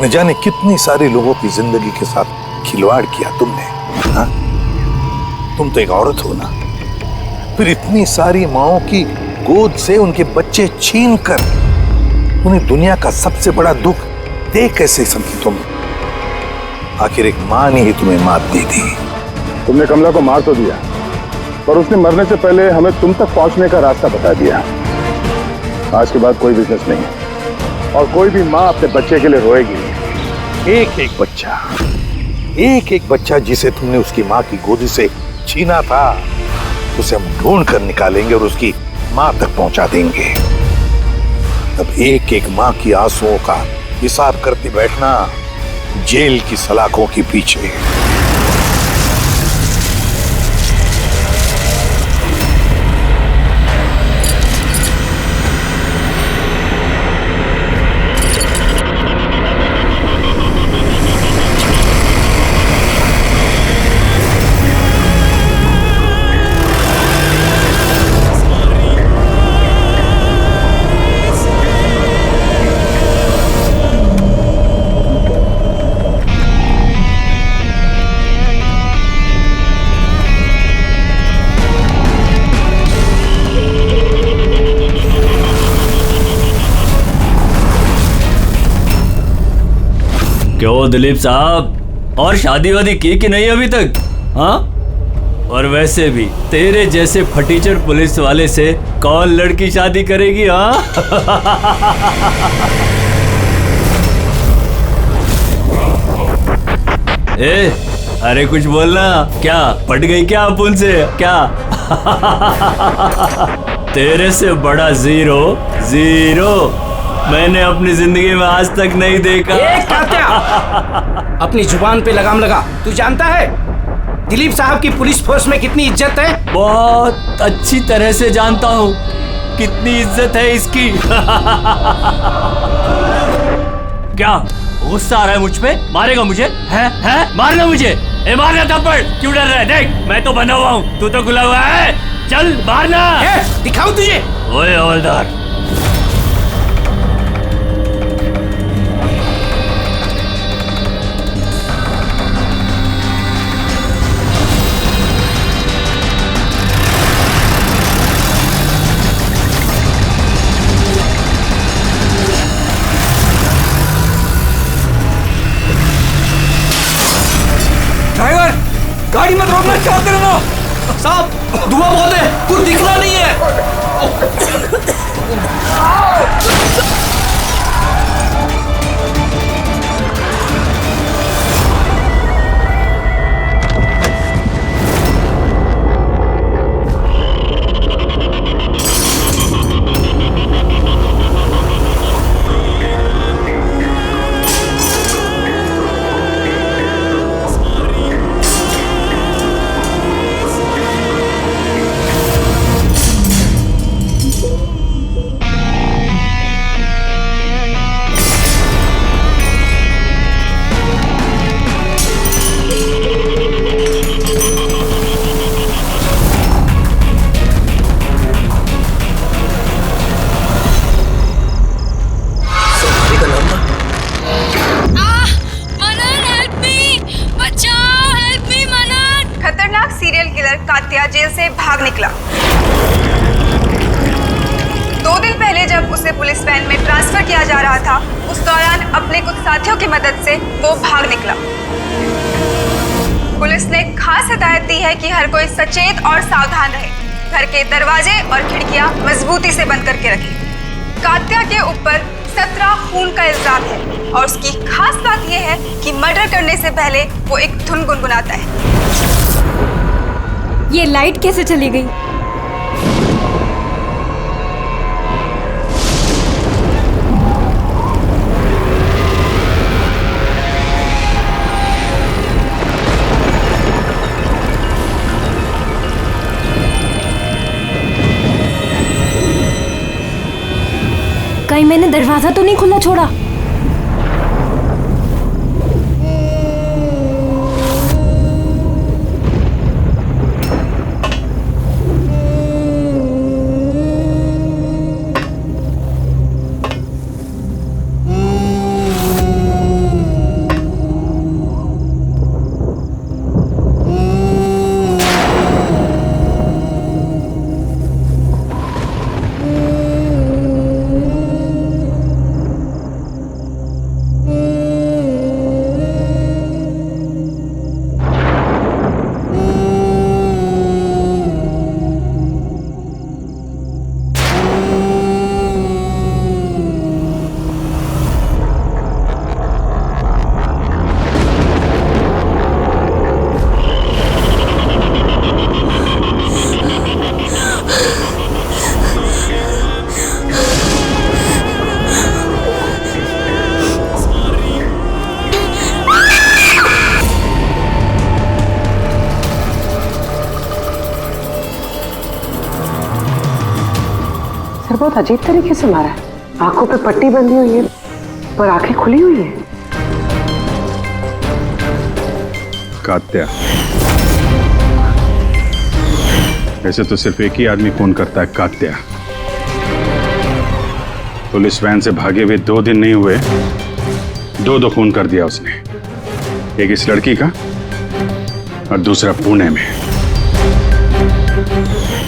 न जाने कितनी सारे लोगों की जिंदगी के साथ खिलवाड़ किया तुमने। हाँ? तुम तो एक औरत हो ना, फिर इतनी सारी माओं की गोद से उनके बच्चे छीन कर उन्हें दुनिया का सबसे बड़ा दुख दे कैसे सकी तुम? आखिर एक मां ने ही तुम्हें मात दी थी। तुमने कमला को मार तो दिया, पर उसने मरने से पहले हमें तुम तक पहुंचने का रास्ता बता दिया। आज के बाद कोई बिजनेस नहीं और कोई भी मां अपने बच्चे के लिए रोएगी नहीं। एक एक बच्चा जिसे तुमने उसकी मां की गोदी से छीना था, उसे हम ढूंढ कर निकालेंगे और उसकी मां तक पहुंचा देंगे। अब एक एक मां की आंसुओं का हिसाब करते बैठना जेल की सलाखों के पीछे। क्यों दिलीप साहब, और शादी वादी की कि नहीं अभी तक? हाँ, और वैसे भी तेरे जैसे फटीचर पुलिस वाले से कौन लड़की शादी करेगी? हाँ ए, अरे कुछ बोलना। क्या पट गई क्या अपुन से? क्या तेरे से बड़ा जीरो जीरो मैंने अपनी जिंदगी में आज तक नहीं देखा। अपनी जुबान पे लगाम लगा। तू जानता है दिलीप साहब की पुलिस फोर्स में कितनी इज्जत है? बहुत अच्छी तरह से जानता हूँ कितनी इज्जत है इसकी। क्या गुस्सा आ रहा है मुझ पे? मारेगा मुझे? है मारना मुझे? मारना थप्पड़। क्यों डर रहा है? देख मैं तो बना हुआ हूँ, तू तो खुला हुआ है। चल मारना। दिखाऊं तुझे? ओए हवलदार, गाड़ी मत रोकना। क्या कर रहे हो साहब? धुआं बहुत है, कुछ दिखना नहीं है। जेल से भाग निकला। 2 दिन पहले जब उसे पुलिस वैन में ट्रांसफर किया जा रहा था, उस दौरान अपने कुछ साथियों की मदद से वो भाग निकला। पुलिस ने खास हिदायत दी है कि हर कोई सचेत और सावधान रहे, घर के दरवाजे और खिड़कियां मजबूती से बंद करके रखे। कात्या के ऊपर 17 खून का इल्जाम है और उसकी खास बात यह है कि मर्डर करने से पहले वो एक धुन गुनगुनाता है। ये लाइट कैसे चली गई? कहीं मैंने दरवाजा तो नहीं खुला छोड़ा? सर बहुत अजीब तरीके से मारा है। आंखों पे पट्टी बंधी हुई है पर आंखें खुली हुई है। कात्या, वैसे तो सिर्फ एक ही आदमी खून करता है, कात्या। पुलिस वैन से भागे हुए 2 दिन नहीं हुए, 2 खून कर दिया उसने। एक इस लड़की का और दूसरा पुणे में।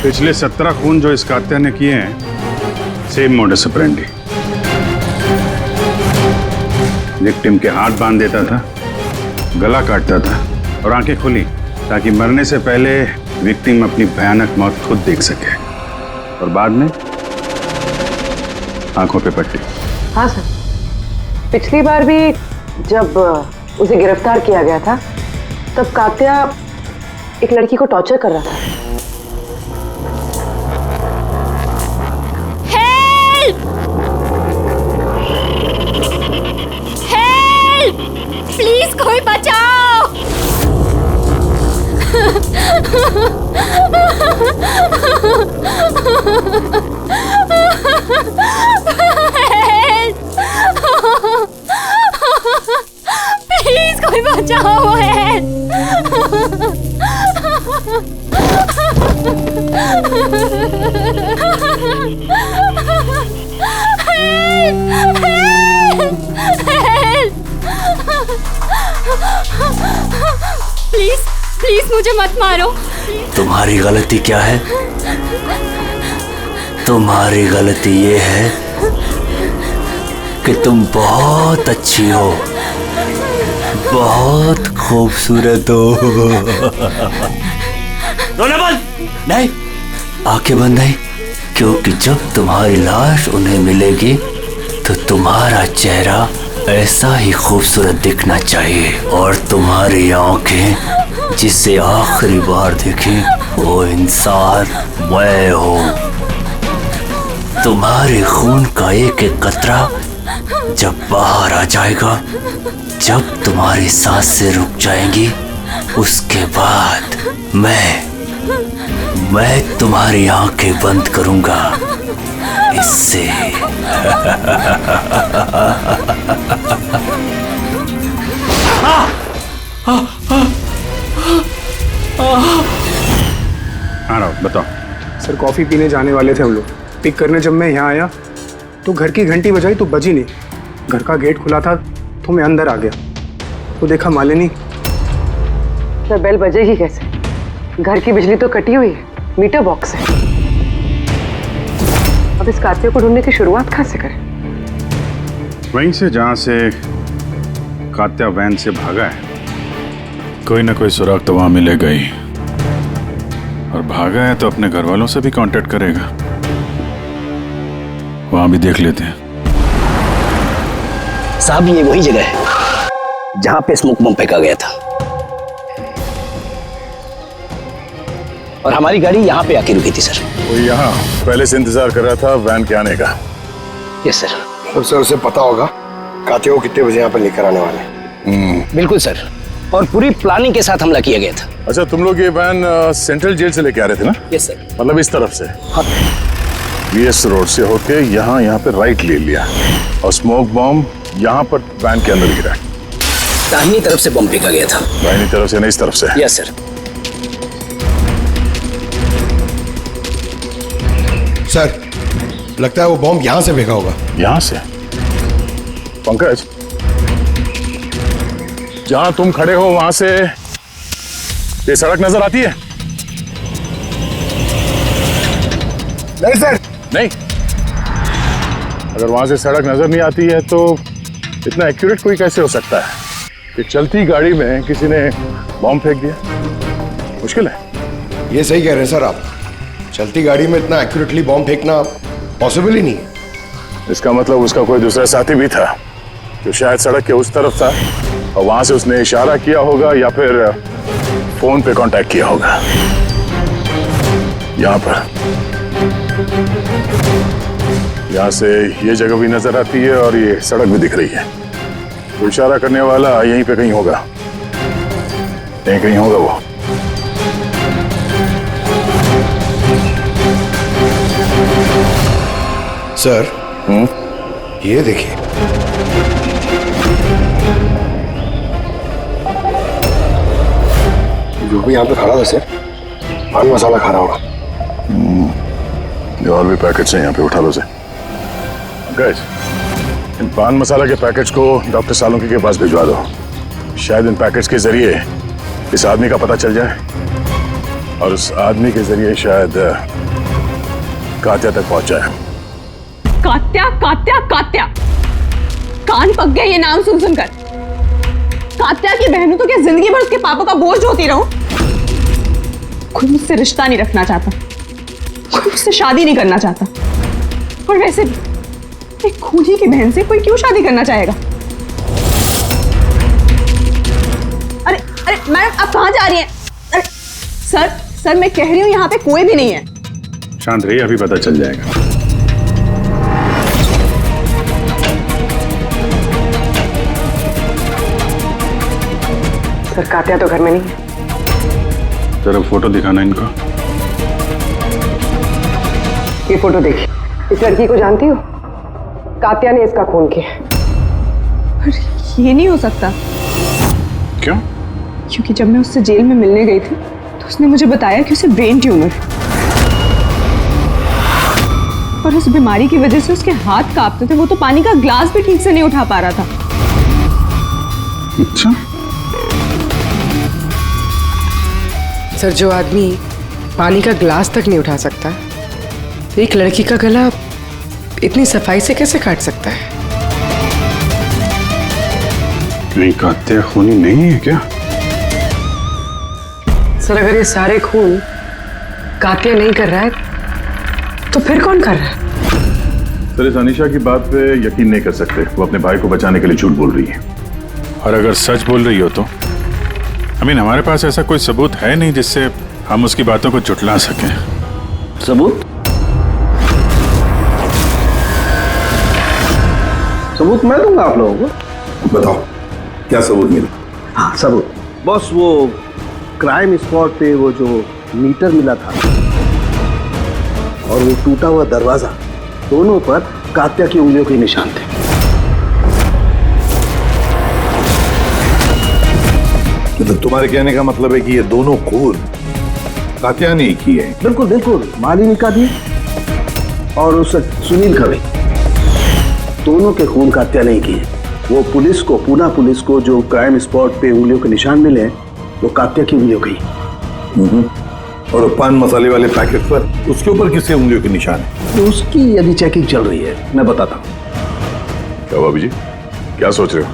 पिछले 17 खून जो इस कात्या ने किए हैं, सेम मोडस ऑपरेंडी। विक्टिम के हाथ बांध देता था, गला काटता था और आंखें खुली ताकि मरने से पहले विक्टिम अपनी भयानक मौत खुद देख सके। और बाद में आंखों पे पट्टी। हाँ सर, पिछली बार भी जब उसे गिरफ्तार किया गया था तब कात्या एक लड़की को टॉर्चर कर रहा था। हेल्प! हेल्प! प्लीज कोई बचाओ! प्लीज कोई बचाओ! प्लीज प्लीज मुझे मत मारो। तुम्हारी गलती क्या है? तुम्हारी गलती ये है कि तुम बहुत अच्छी हो, बहुत खूबसूरत हो। रोना बंद! नहीं, आंखें बंद नहीं, क्योंकि जब तुम्हारी लाश उन्हें मिलेगी तो तुम्हारा चेहरा ऐसा ही खूबसूरत दिखना चाहिए। और तुम्हारी आंखें जिसे आखिरी बार देखी वो इंसान मैं हूँ। तुम्हारे खून का एक एक कतरा जब बाहर आ जाएगा, जब तुम्हारी सांसें रुक जाएंगी, उसके बाद मैं तुम्हारी आंखें बंद करूंगा। इससे हाँ राव, बताओ। सर कॉफी पीने जाने वाले थे हम लोग। पिक करने जब मैं यहाँ आया तो घर की घंटी बजाई तो बजी नहीं। घर का गेट खुला था तो मैं अंदर आ गया तो देखा मालिनी। सर बेल बजेगी कैसे? घर की बिजली तो कटी हुई है, मीटर बॉक्स है। अब इस कात्या को ढूंढने की शुरुआत कहाँ से करें? वहीं से जहां से कात्या वैन से भागा है। कोई ना कोई सुराग तो वहां मिलेगा ही। और भागा है तो अपने घर वालों से भी कांटेक्ट करेगा। वहां भी देख लेते हैं। साहब ये वही जगह है जहां पे स्मोक बम फेंका गया था और हमारी गाड़ी यहाँ पे आके रुकी थी सर। वो यहाँ पहले से इंतजार कर रहा था वैन के आने का। Yes sir. तो सर उसे पता होगा कात्या को कितने बजे यहाँ पर लेकर आने वाले। बिल्कुल सर, और पूरी प्लानिंग के साथ हमला किया गया था। अच्छा, तुम लोग ये वैन सेंट्रल जेल से लेके आ रहे थे ना? Yes sir. मतलब इस तरफ से? हाँ। बीएस रोड से होके यहाँ पे राइट ले लिया और स्मोक बॉम्ब यहाँ पर वैन के अंदर गिरा। दाहिनी तरफ से बम फेंका गया था। दाहिनी तरफ से नहीं, इस तरफ से? Yes sir. सर लगता है वो बॉम्ब यहाँ से फेंका होगा। यहाँ से? पंकज, जहां तुम खड़े हो वहां से ये सड़क नजर आती है? नहीं सर। नहीं? अगर वहां से सड़क नजर नहीं आती है तो इतना एक्यूरेट कोई कैसे हो सकता है कि चलती गाड़ी में किसी ने बॉम्ब फेंक दिया? मुश्किल है। ये सही कह रहे हैं सर आप। चलती गाड़ी में इतना एक्यूरेटली बॉम्ब फेंकना पॉसिबल ही नहीं। इसका मतलब उसका कोई दूसरा साथी भी था जो शायद सड़क के उस तरफ था और वहां से उसने इशारा किया होगा या फिर फोन पे कांटेक्ट किया होगा। यहाँ से ये जगह भी नजर आती है और ये सड़क भी दिख रही है। तो इशारा करने वाला यहीं पे कहीं होगा, यहीं कहीं होगा वो। सर ये देखिए, जो भी यहाँ पे खड़ा था सर, पान मसाला खा रहा होगा। ये और भी पैकेट्स हैं यहाँ पे, उठा लो से। गाइस, इन पान मसाला के पैकेट्स को डॉक्टर सालुंकी के पास भिजवा दो। शायद इन पैकेट्स के जरिए इस आदमी का पता चल जाए और उस आदमी के जरिए शायद कात्या तक पहुंच जाए। कात्या कात्या कात्या, कान पक गए ये नाम सुन सुनकर। कात्या की बहन तो क्या जिंदगी भर उसके पापा का बोझ होती रहूं? कोई मुझसे रिश्ता नहीं रखना चाहता, कोई मुझसे शादी नहीं करना चाहता। और वैसे भी एक खूनी की बहन से कोई क्यों शादी करना चाहेगा? अरे अरे मैडम, आप कहाँ जा रही हैं? अरे सर मैं कह रही हूँ यहाँ पे कोई भी नहीं है। शांत रहिए, अभी पता चल जाएगा। सर कात्या तो घर में नहीं है। जरा फोटो दिखाना इनको। ये फोटो देखिए, इस लड़की को जानती हो? कात्या ने इसका खून किया। अरे ये नहीं हो सकता। क्यों? क्योंकि जब मैं उससे जेल में मिलने गई थी तो उसने मुझे बताया कि उसे ब्रेन ट्यूमर है और उस बीमारी की वजह से उसके हाथ कांपते थे। वो तो पानी का ग्लास भी ठीक से नहीं उठा पा रहा था। अच्छा। सर, जो आदमी पानी का ग्लास तक नहीं उठा सकता, एक लड़की का गला इतनी सफाई से कैसे काट सकता है? नहीं, कात्या खूनी नहीं है क्या? सर, अगर ये सारे खून कात्या नहीं कर रहा है तो फिर कौन कर रहा है? सर, इस अनीशा की बात पे यकीन नहीं कर सकते। वो अपने भाई को बचाने के लिए झूठ बोल रही है। और अगर सच बोल रही हो तो हमारे पास ऐसा कोई सबूत है नहीं जिससे हम उसकी बातों को झुठला सकें। सबूत? सबूत मैं दूंगा आप लोगों को। बताओ क्या सबूत मिला? हाँ सबूत बॉस, वो क्राइम स्पॉट पे वो जो मीटर मिला था और वो टूटा हुआ दरवाजा, दोनों पर कात्या की उंगलियों के निशान थे। तो तुम्हारे कहने का मतलब है कि ये दोनों खून कात्या ने की है? बिल्कुल बिल्कुल, मालिनी का भी और उस सुनील का भी, दोनों के खून कात्या नहीं किए। वो पुलिस को, पूना पुलिस को जो क्राइम स्पॉट पे उंगलियों के निशान मिले वो कात्या की उंगलियों की। और पान मसाले वाले पैकेट पर उसके ऊपर किसके उंगलियों के निशान है? तो उसकी यदि चेकिंग चल रही है, मैं बताता हूँ। क्या भाभी जी, क्या सोच रहे हो?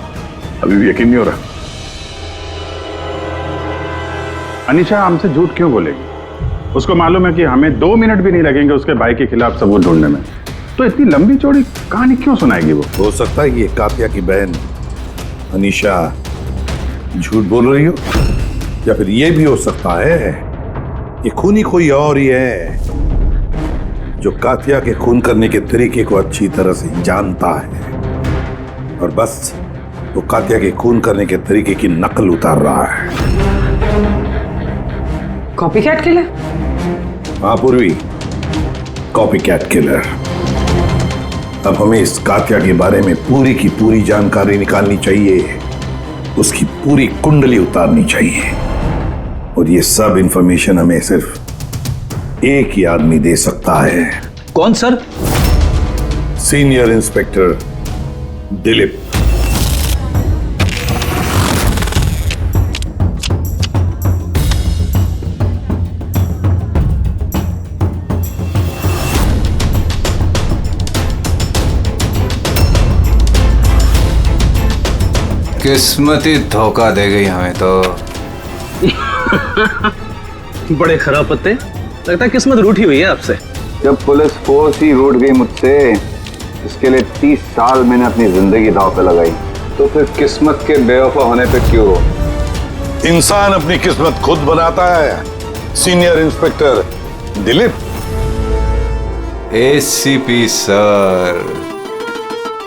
अभी भी यकीन नहीं हो रहा? अनीशा हमसे झूठ क्यों बोलेगी? उसको मालूम है कि हमें 2 मिनट भी नहीं लगेंगे उसके भाई के खिलाफ सबूत ढूंढने में, तो इतनी लंबी चौड़ी कहानी क्यों सुनाएगी वो? हो सकता है ये कात्या की बहन अनीशा झूठ बोल रही हो, या फिर ये भी हो सकता है कि खूनी कोई और ही है जो कात्या के खून करने के तरीके को अच्छी तरह से जानता है और बस वो कात्या के खून करने के तरीके की नकल उतार रहा है। Copycat killer? हाँ पूर्वी, कॉपीकैट किलर। अब हमें इस कात्या के बारे में पूरी की पूरी जानकारी निकालनी चाहिए, उसकी पूरी कुंडली उतारनी चाहिए और ये सब इंफॉर्मेशन हमें सिर्फ एक ही आदमी दे सकता है। कौन सर? Senior inspector Dilip. किस्मत ही धोखा दे गई हमें तो। बड़े खराब पत्ते, लगता है किस्मत रूठी हुई है आपसे। जब पुलिस फोर्स ही रूठ गई मुझसे, इसके लिए 30 साल मैंने अपनी जिंदगी दांव पे लगाई, तो फिर किस्मत के बेवफा होने पे क्यों? इंसान अपनी किस्मत खुद बनाता है, senior inspector Dilip. ACP sir,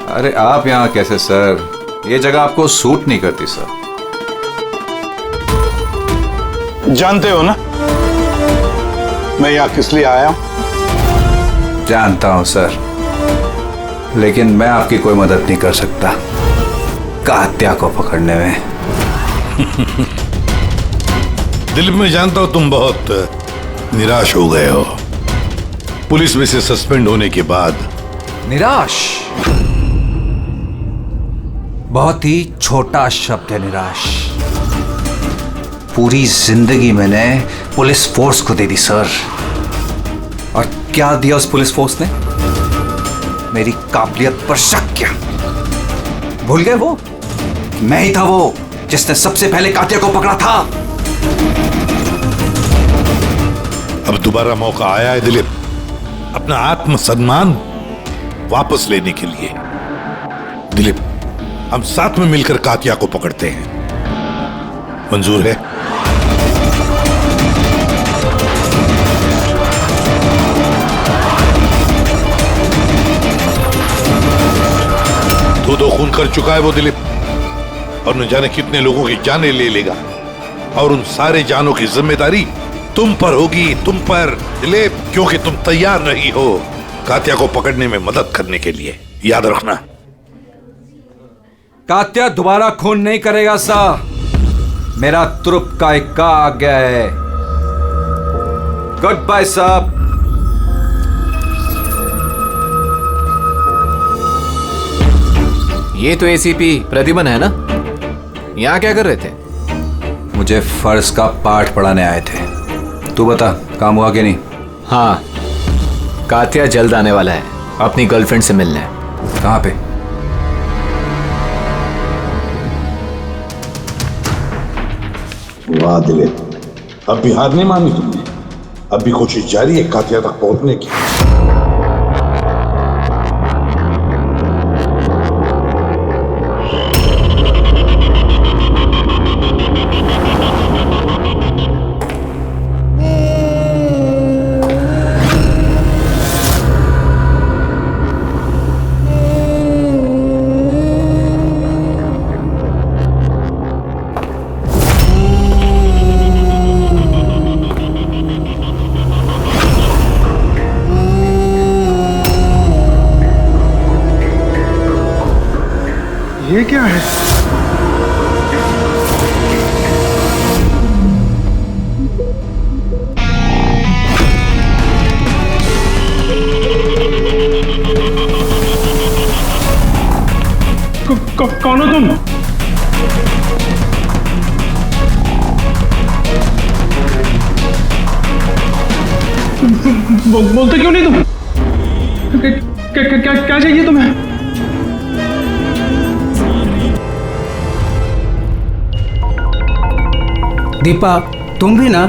अरे आप यहाँ कैसे सर? ये जगह आपको सूट नहीं करती सर। जानते हो ना मैं यहाँ किस लिए आया हूं? जानता हूं सर, लेकिन मैं आपकी कोई मदद नहीं कर सकता कात्या को पकड़ने में। दिलीप, मैं जानता हूं तुम बहुत निराश हो गए हो पुलिस में से सस्पेंड होने के बाद। निराश बहुत ही छोटा शब्द है, निराश। पूरी जिंदगी मैंने पुलिस फोर्स को दे दी सर, और क्या दिया उस पुलिस फोर्स ने? मेरी काबिलियत पर शक किया। भूल गए वो मैं ही था वो जिसने सबसे पहले कातिया को पकड़ा था। अब दोबारा मौका आया है दिलीप अपना आत्मसम्मान वापस लेने के लिए। दिलीप, हम साथ में मिलकर कातिया को पकड़ते हैं, मंजूर है? दो खून कर चुका है वो दिलीप, और न जाने कितने लोगों की जानें ले लेगा, और उन सारे जानों की जिम्मेदारी तुम पर होगी, तुम पर दिलीप, क्योंकि तुम तैयार नहीं हो कात्या को पकड़ने में मदद करने के लिए। याद रखना। कात्या दोबारा खून नहीं करेगा सा। मेरा तुरुप का इक्का आ गया है। गुड बाय साहब। ये तो एसीपी प्रतिबन है ना? यहाँ क्या कर रहे थे? मुझे फर्ज का पाठ पढ़ाने आए थे। तू बता काम हुआ कि नहीं? हाँ, कात्या जल्द आने वाला है अपनी गर्लफ्रेंड से मिलने। कहाँ पे? वाह दिलीप, अब भी हार नहीं मानी तुमने। अब भी कोशिश जारी है कातिया तक पहुंचने की। ये क्या है? कौन हो तुम? बोलते क्यों नहीं तुम? क्या चाहिए तुम्हें? दीपा, तुम भी ना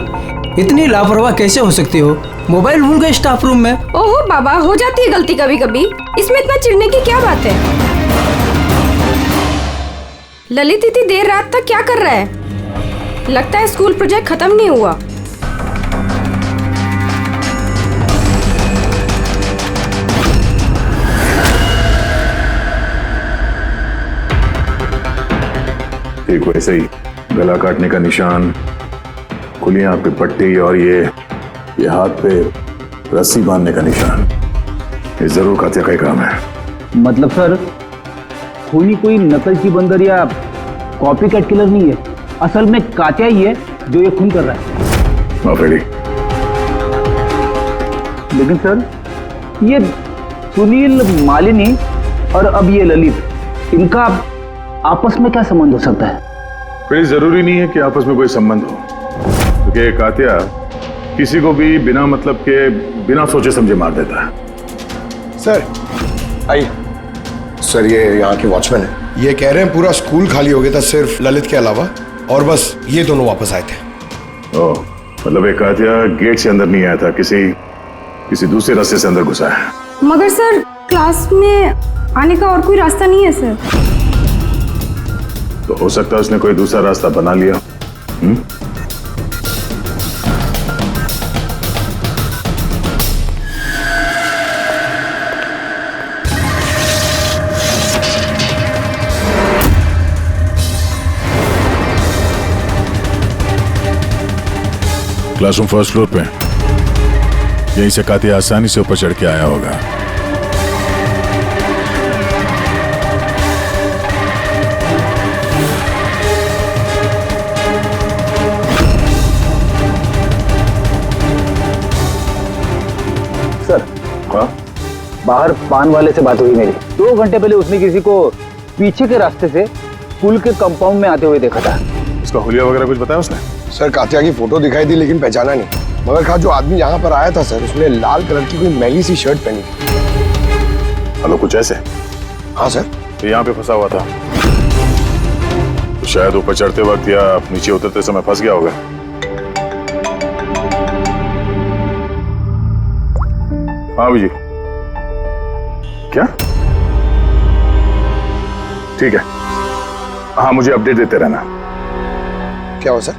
इतनी लापरवाह कैसे हो सकती हो? मोबाइल भूल गए स्टाफ रूम में। ओहो बाबा, हो जाती है गलती कभी कभी, इसमें इतना चिढ़ने की क्या बात है? ललित इतनी देर रात तक क्या कर रहा है? लगता है स्कूल प्रोजेक्ट खत्म नहीं हुआ। ठीक वैसे ही गला काटने का निशान, खुली आंख पे पट्टी, और ये हाथ पे रस्सी बांधने का निशान, ये जरूर कातिया का ही काम है। मतलब सर, खूनी कोई नकल की बंदर या कॉपी कैट किलर नहीं है, असल में कातिया ही है जो ये खून कर रहा है। माफेली। लेकिन सर, ये सुनील, मालिनी और अब ये ललित, इनका आपस में क्या संबंध हो सकता है? फिर जरूरी नहीं है कि आपस में कोई संबंध हो, क्योंकि कातिया किसी को भी बिना मतलब के, बिना सोचे समझे मार देता है। सर आइए। सर ये यहाँ के वॉचमैन है, ये कह रहे हैं पूरा स्कूल खाली हो गया था सिर्फ ललित के अलावा, और बस ये दोनों वापस आए थे। ओह, मतलब एक कातिया गेट से अंदर नहीं आया था, किसी दूसरे रास्ते से अंदर घुसा है। मगर सर, क्लास में आने का और कोई रास्ता नहीं है सर। तो हो सकता है उसने कोई दूसरा रास्ता बना लिया। क्लासरूम फर्स्ट फ्लोर पे, यहीं से कातिया आसानी से ऊपर चढ़ के आया होगा। सर बाहर पान वाले से बात हुई मेरी। 2 घंटे पहले उसने किसी को पीछे के रास्ते से पुल के कंपाउंड में आते हुए देखा था। उसका हुलिया वगैरह कुछ बताया उसने? सर कात्या की फोटो दिखाई दी लेकिन पहचाना नहीं। मगर कहा जो आदमी यहाँ पर आया था सर उसने लाल कलर की कोई मैली सी शर्ट पहनी थी। हेलो, कुछ ऐसे? हाँ सर। तो यहाँ पे फंसा हुआ था तो शायद ऊपर चढ़ते वक्त या नीचे उतरते समय फंस गया होगा। हाँ जी, क्या? ठीक है, हाँ मुझे अपडेट देते रहना। क्या हो सर?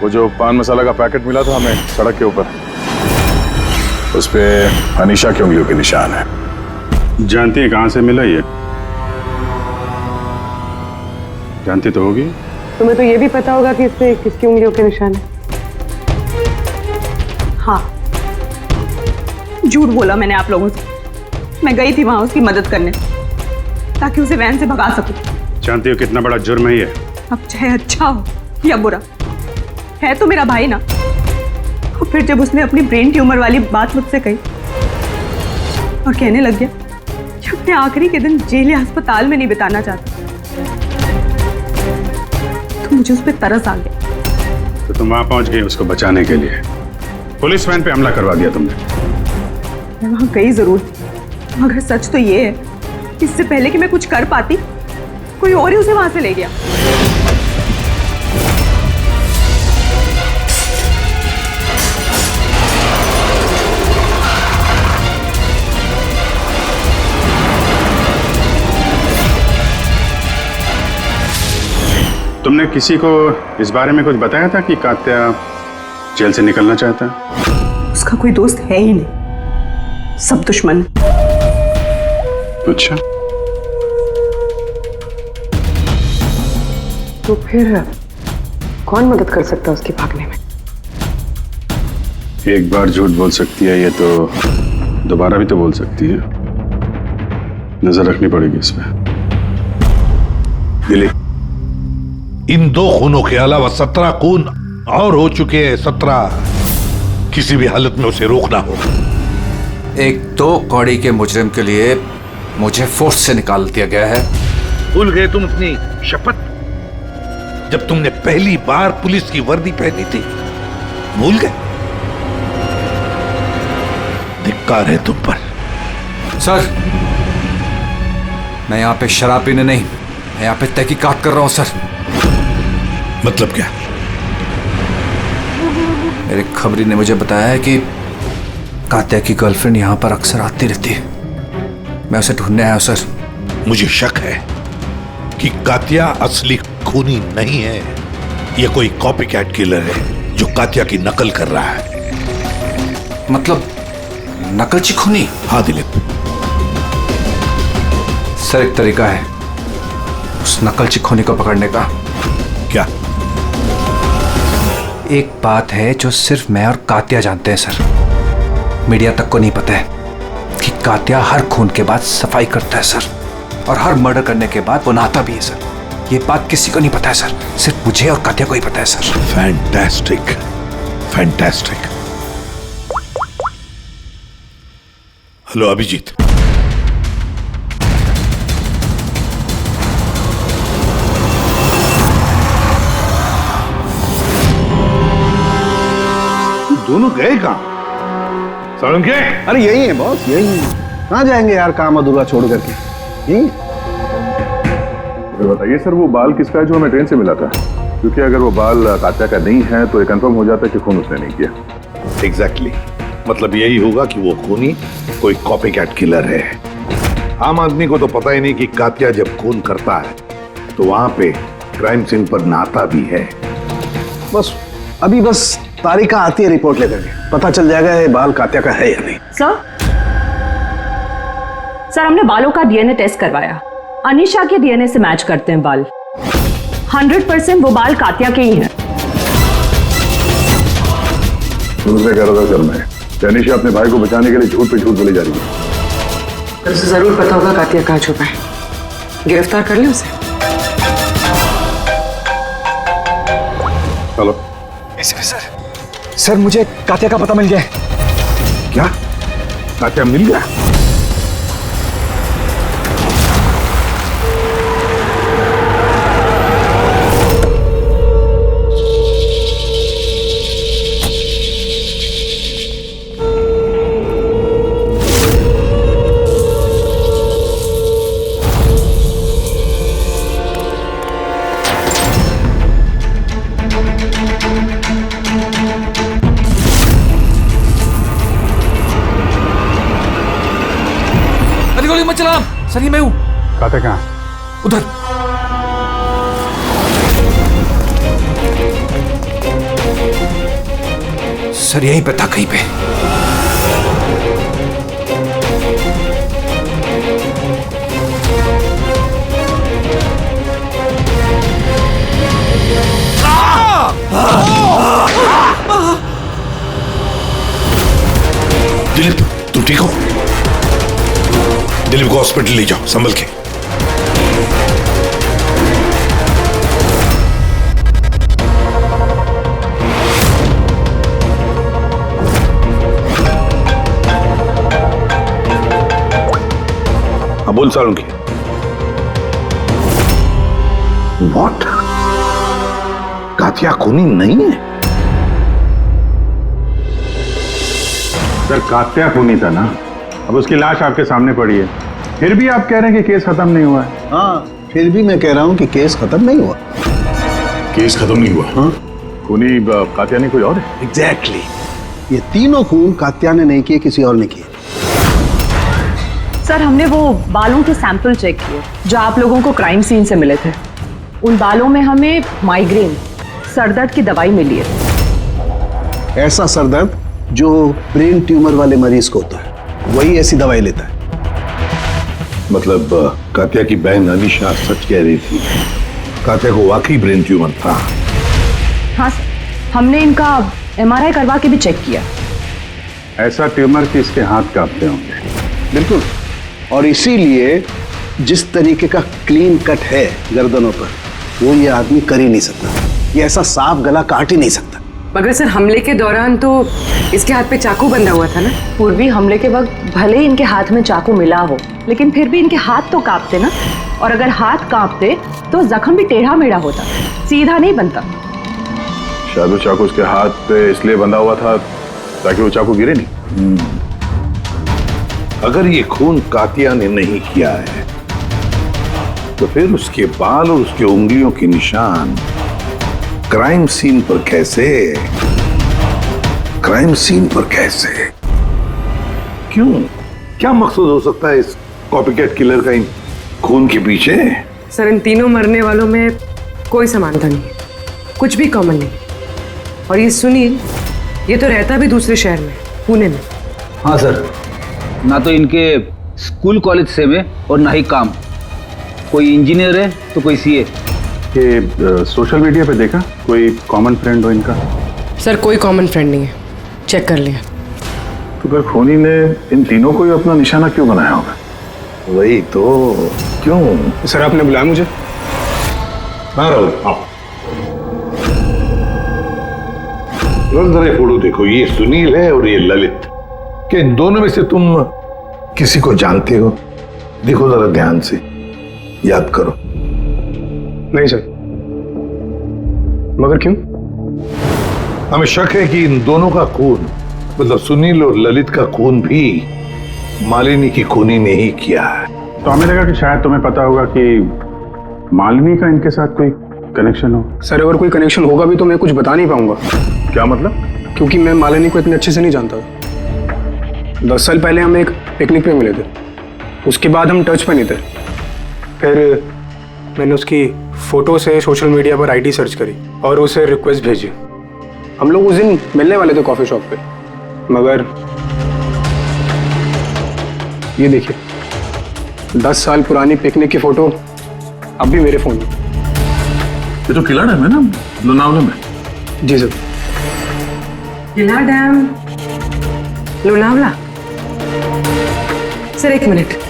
वो जो पान मसाला का पैकेट मिला था हमें सड़क के ऊपर, उस पे अनीशा की उंगलियों के निशान है। जानती है कहां से मिला ये? जानती तो होगी। तुम्हें तो ये भी पता होगा कि इससे किसकी उंगलियों के निशान है। हाँ, झूठ बोला मैंने आप लोगों से। मैं गई थी वहां उसकी मदद करने ताकि उसे वैन से भगा सकूं। जानती हो कितना बड़ा जुर्म है ये? अब चाहे अच्छा हो या बुरा, है तो मेरा भाई ना। और फिर जब उसने अपनी ब्रेन ट्यूमर वाली बात मुझसे कही और कहने लग गया कि अपने आखिरी के दिन जेल या अस्पताल में नहीं बिताना चाहता, तो मुझे उस पर तरस आ गया। तो तुम वहां पहुंच गई उसको बचाने के लिए, पुलिस वैन पे हमला करवा दिया तुमने। मैं वहां गई जरूर थी, मगर सच तो ये है इससे पहले कि मैं कुछ कर पाती कोई और ही उसे वहां से ले गया। तुमने किसी को इस बारे में कुछ बताया था कि कात्या जेल से निकलना चाहता है? उसका कोई दोस्त है ही नहीं, सब दुश्मन। अच्छा, तो फिर कौन मदद कर सकता है उसके भागने में? एक बार झूठ बोल सकती है ये तो दोबारा भी तो बोल सकती है। नजर रखनी पड़ेगी इस पे। दिलीप, इन 2 खूनों के अलावा 17 खून और हो चुके हैं। 17 किसी भी हालत में उसे रोकना हो। एक 2 कौड़ी के मुजरिम के लिए मुझे फोर्स से निकाल दिया गया है। भूल गए तुम अपनी शपथ जब तुमने पहली बार पुलिस की वर्दी पहनी थी? भूल गए? धिक्कार है तुम पर। सर, मैं यहाँ पे शराब पीने नहीं, मैं यहाँ पे तहकीकात कर रहा हूँ सर। मतलब क्या? मेरे खबरी ने मुझे बताया है कि कात्या की गर्लफ्रेंड यहाँ पर अक्सर आती रहती है। मैं उसे ढूंढने आया हूँ सर। मुझे शक है कि कात्या असली खूनी नहीं है। यह कोई कॉपी कैट किलर है जो कात्या की नकल कर रहा है। मतलब नकलची खूनी? हाँ दिलीप। सर, एक तरीका है उस नकलची खूनी को पकड़ने का। क्या? एक बात है जो सिर्फ मैं और कात्या जानते हैं सर, मीडिया तक को नहीं पता है कि कात्या हर खून के बाद सफाई करता है सर, और हर मर्डर करने के बाद वो नहाता भी है सर। ये बात किसी को नहीं पता है सर, सिर्फ मुझे और कात्या को ही पता है sir. Fantastic, fantastic. Hello Abhijeet. दोनों गए कहाँ? सालुंके? अरे यही है बॉस, यही। कहाँ जाएंगे यार काम अधूरा छोड़ करके? यही। बताइए सर, वो बाल किसका है जो हमें ट्रेन से मिला था? क्योंकि अगर वो बाल कात्या का नहीं है तो ये कंफर्म हो जाता है कि खून उसने नहीं किया। एग्जैक्टली, मतलब यही होगा कि वो खूनी कोई कॉपी कैट किलर है। आम आदमी को तो पता ही नहीं कि कात्या जब खून करता है तो वहां पे क्राइम सीन पर नहाता भी है। बस तारिका आती है रिपोर्ट लेकर के, पता चल जाएगा ये बाल कात्या का है या नहीं। सर, हमने बालों का डीएनए टेस्ट करवाया, अनीशा के डीएनए से मैच करते हैं बाल। 100% वो बाल कात्या के ही हैं। दूसरे कह रहा था सर मैं, अनीशा अपने भाई को बचाने के लिए झूठ पे झूठ बोली जा रही है। उसे जरूर पता होगा कात्या कहाँ छुपा है। गिरफ्तार कर ले उसे। हेलो सर, मुझे कात्या का पता मिल गया है। क्या? कात्या मिल गया? गोली मत चला सर, ये मैं हूं। कात्या कहाँ? उधर। सर यहीं पे था कहीं पे। दिलीप, तू ठीक हो? दिलीप को हॉस्पिटल ले जाओ संभल के। हाँ बोल सालूंगी। व्हाट? कात्या खूनी नहीं है? सर कात्या खूनी था ना, अब उसकी लाश आपके सामने पड़ी है, फिर भी आप कह रहे हैं कि केस खत्म नहीं हुआ है। हाँ, फिर भी मैं कह रहा हूँ कि केस खत्म नहीं हुआ। केस खत्म नहीं हुआ? हाँ? खूनी कात्या ने कोई और है? एग्जैक्टली। ये तीनों खून कात्या ने नहीं किए, किसी और ने किए। सर हमने वो बालों के सैंपल चेक किए जो आप लोगों को क्राइम सीन से मिले थे। उन बालों में हमें माइग्रेन, सरदर्द की दवाई मिली है। ऐसा सरदर्द जो ब्रेन ट्यूमर वाले मरीज को होता है, वही ऐसी दवाई लेता है। मतलब कात्या की बहन अनीशा सच कह रही थी, कात्या को वाकई ब्रेन ट्यूमर था। हाँ सर, हमने इनका MRI करवा के भी चेक किया। ऐसा ट्यूमर कि इसके हाथ कांपते होंगे। बिल्कुल, और इसीलिए जिस तरीके का क्लीन कट है गर्दनों पर, वो ये आदमी कर ही नहीं सकता। ये ऐसा साफ गला काट ही नहीं सकता। मगर सर हमले के दौरान तो इसके हाथ पे चाकू बंधा हुआ था ना। पूर्वी हमले के वक्त भले ही इनके हाथ में चाकू मिला हो, लेकिन फिर भी इनके हाथ तो कांपते ना, और अगर हाथ कांपते तो जख्म भी टेढ़ा मेढ़ा होता, सीधा नहीं बनता। शायद वो चाकू उसके हाथ पे इसलिए बंधा हुआ था ताकि वो चाकू गिरे नहीं। अगर ये खून कात्या ने नहीं किया है तो फिर उसके बाल और उसके उंगलियों के निशान क्राइम सीन पर कैसे? क्राइम सीन पर कैसे? क्यों? क्या मकसद हो सकता है इस कॉपीकैट किलर का इन खून के पीछे? सर इन तीनों मरने वालों में कोई समानता नहीं है, कुछ भी कॉमन नहीं। और ये सुनील, ये तो रहता भी दूसरे शहर में, पुणे में। हाँ सर, ना तो इनके स्कूल कॉलेज से में और ना ही काम। कोई इंजीनियर है तो कोई CA। ये सोशल मीडिया पे देखा कोई कॉमन फ्रेंड हो इनका? सर कोई कॉमन फ्रेंड नहीं है, चेक कर लिया। तो फिर खूनी ने इन तीनों को ही अपना निशाना क्यों बनाया होगा? वही तो, क्यों? सर आपने बुलाया मुझे? हाँ राहुल, आओ। जरा फोटो देखो, ये सुनील है और ये ललित। क्या इन दोनों में से तुम किसी को जानते हो? देखो जरा ध्यान से, याद करो। नहीं सर। मगर क्यों? हमें शक है कि इन दोनों का खून, मतलब सुनील और ललित का खून भी मालिनी की खूनी ने ही किया है। तो हमें लगा कि शायद तुम्हें पता होगा कि मालिनी का इनके साथ कोई कनेक्शन हो। सर अगर कोई कनेक्शन होगा भी तो मैं कुछ बता नहीं पाऊंगा। क्या मतलब? क्योंकि मैं मालिनी को इतने अच्छे से नहीं जानता। 10 साल पहले हम एक पिकनिक पे मिले थे, उसके बाद हम टच पे नहीं थे। फिर मैंने उसकी फोटो से सोशल मीडिया पर ID सर्च करी और उसे रिक्वेस्ट भेजी। हम लोग उस दिन मिलने वाले थे कॉफी शॉप पे, मगर ये देखिए 10 साल पुरानी पिकनिक की फोटो अब भी मेरे फोन में। ये तो किला डैम है ना, लोनावला में? जी सर। किला डैम, लोनावला? सर एक मिनट।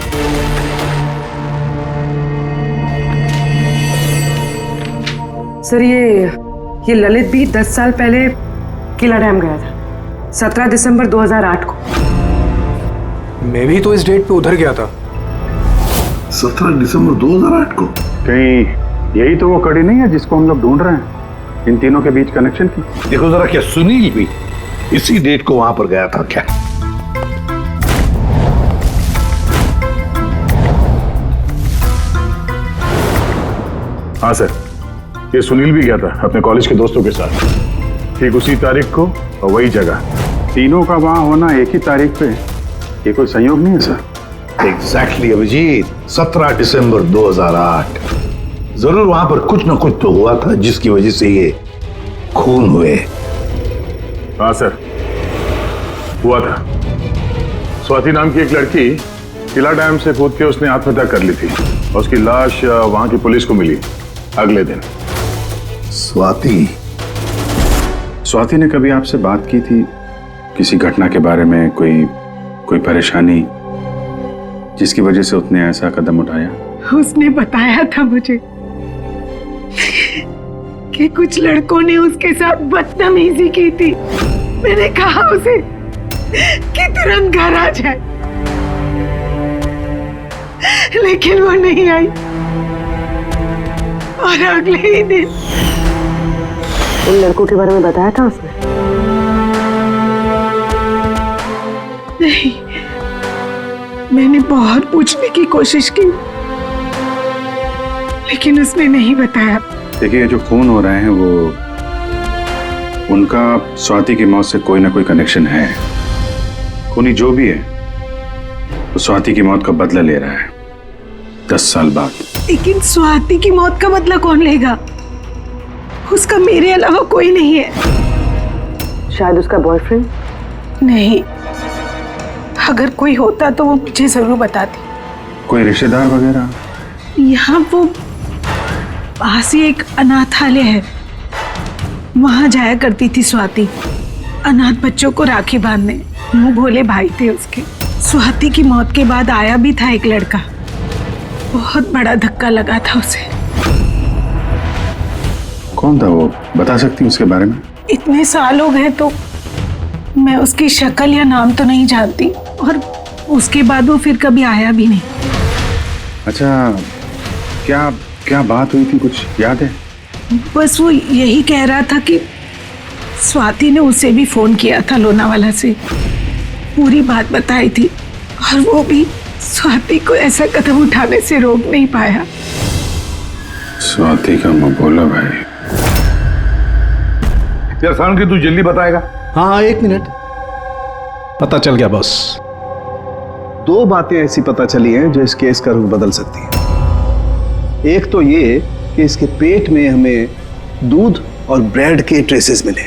सर ये ललित भी 10 साल पहले किला डैम गया था, 17 दिसंबर 2008 को। मैं भी तो इस डेट पे उधर गया था। 17 दिसंबर 2008 को। कहीं यही तो वो कड़ी नहीं है जिसको हम लोग ढूंढ रहे हैं, इन तीनों के बीच कनेक्शन की? देखो जरा, क्या सुनील भी इसी डेट को वहां पर गया था क्या? हाँ सर, ये सुनील भी गया था अपने कॉलेज के दोस्तों के साथ, ठीक उसी तारीख को और वही जगह। तीनों का वहां होना एक ही तारीख पे, ये कोई संयोग नहीं है सर? एग्जैक्टली अभिजीत, 17 दिसंबर 2008। जरूर वहां पर कुछ ना कुछ तो हुआ था जिसकी वजह से ये खून हुए। हाँ सर, हुआ था। स्वाति नाम की एक लड़की किला डैम से कूद के उसने आत्महत्या कर ली थी और उसकी लाश वहां की पुलिस को मिली अगले दिन। स्वाति ने कभी आपसे बात की थी किसी घटना के बारे में, कोई परेशानी जिसकी वजह से उसने ऐसा कदम उठाया? उसने बताया था मुझे कि कुछ लड़कों ने उसके साथ बदतमीजी की थी। मैंने कहा उसे कि तुरंत घर आ जाए, लेकिन वो नहीं आई और अगले ही दिन। उन लड़कों के बारे में बताया था उसने? नहीं, मैंने बहुत पूछने की कोशिश की, लेकिन उसने नहीं बताया। देखिए, जो खून हो रहे हैं वो उनका स्वाति की मौत से कोई ना कोई कनेक्शन है। खूनी जो भी है वो स्वाति की मौत का बदला ले रहा है 10 साल बाद। लेकिन स्वाति की मौत का बदला कौन लेगा? उसका मेरे अलावा कोई नहीं है। शायद उसका बॉयफ्रेंड? नहीं, अगर कोई होता तो वो मुझे जरूर बताती। कोई रिश्तेदार वगैरह? यहाँ वो पास ही एक अनाथालय है, वहां जाया करती थी स्वाति, अनाथ बच्चों को राखी बांधने। मुंह भोले भाई थे उसके। स्वाति की मौत के बाद आया भी था एक लड़का, बहुत बड़ा धक्का लगा था उसे। कौन था वो, बता सकती उसके बारे में? इतने साल हो गए तो मैं उसकी शक्ल या नाम तो नहीं जानती, और उसके बाद वो फिर कभी आया भी नहीं। अच्छा, क्या बात हुई थी, कुछ याद है? बस वो यही कह रहा था कि स्वाति ने उसे भी फोन किया था लोनावाला से, पूरी बात बताई थी, और वो भी स्वाति को ऐसा कदम उठाने से रोक नहीं पाया। स्वाति का मबोला भाई। यार सावन की तू जल्दी बताएगा? हाँ, 1 मिनट। पता चल गया बॉस। 2 बातें ऐसी पता चली हैं जो इस केस का रुख बदल सकती हैं। एक तो ये कि इसके पेट में हमें दूध और ब्रेड के ट्रेसेस मिले।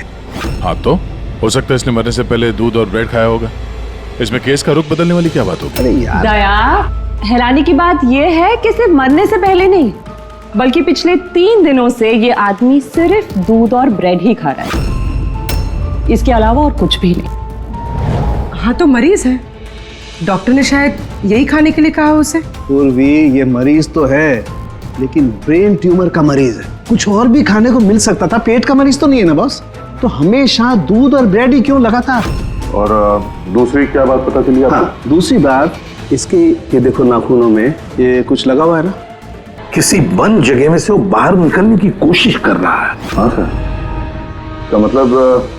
हाँ, तो हो सकता है इसने मरने से पहले दूध और ब्रेड खाया होगा। इसमें केस का रुख बदलने वाली क्या बात होगी? अरे यार, दया, हैरानी की बात यह है कि सिर्फ मरने से पहले नहीं, बल्कि पिछले 3 दिनों से ये आदमी सिर्फ दूध और ब्रेड ही खा रहा है, इसके अलावा और कुछ भी नहीं। हाँ, तो मरीज है, डॉक्टर ने शायद यही खाने के लिए कहा उसे। पूर्वी, ये मरीज तो है, लेकिन ब्रेन ट्यूमर का मरीज है। कुछ और भी खाने को मिल सकता था, पेट का मरीज तो नहीं है ना बॉस। तो हमेशा दूध और ब्रेड ही क्यों लगा था? और दूसरी क्या बात पता चली आपको? हाँ, दूसरी बात इसके, ये देखो नाखूनों में ये कुछ लगा हुआ है ना। किसी बंद जगह में से वो बाहर निकलने की कोशिश कर रहा है। हाँ सर, का मतलब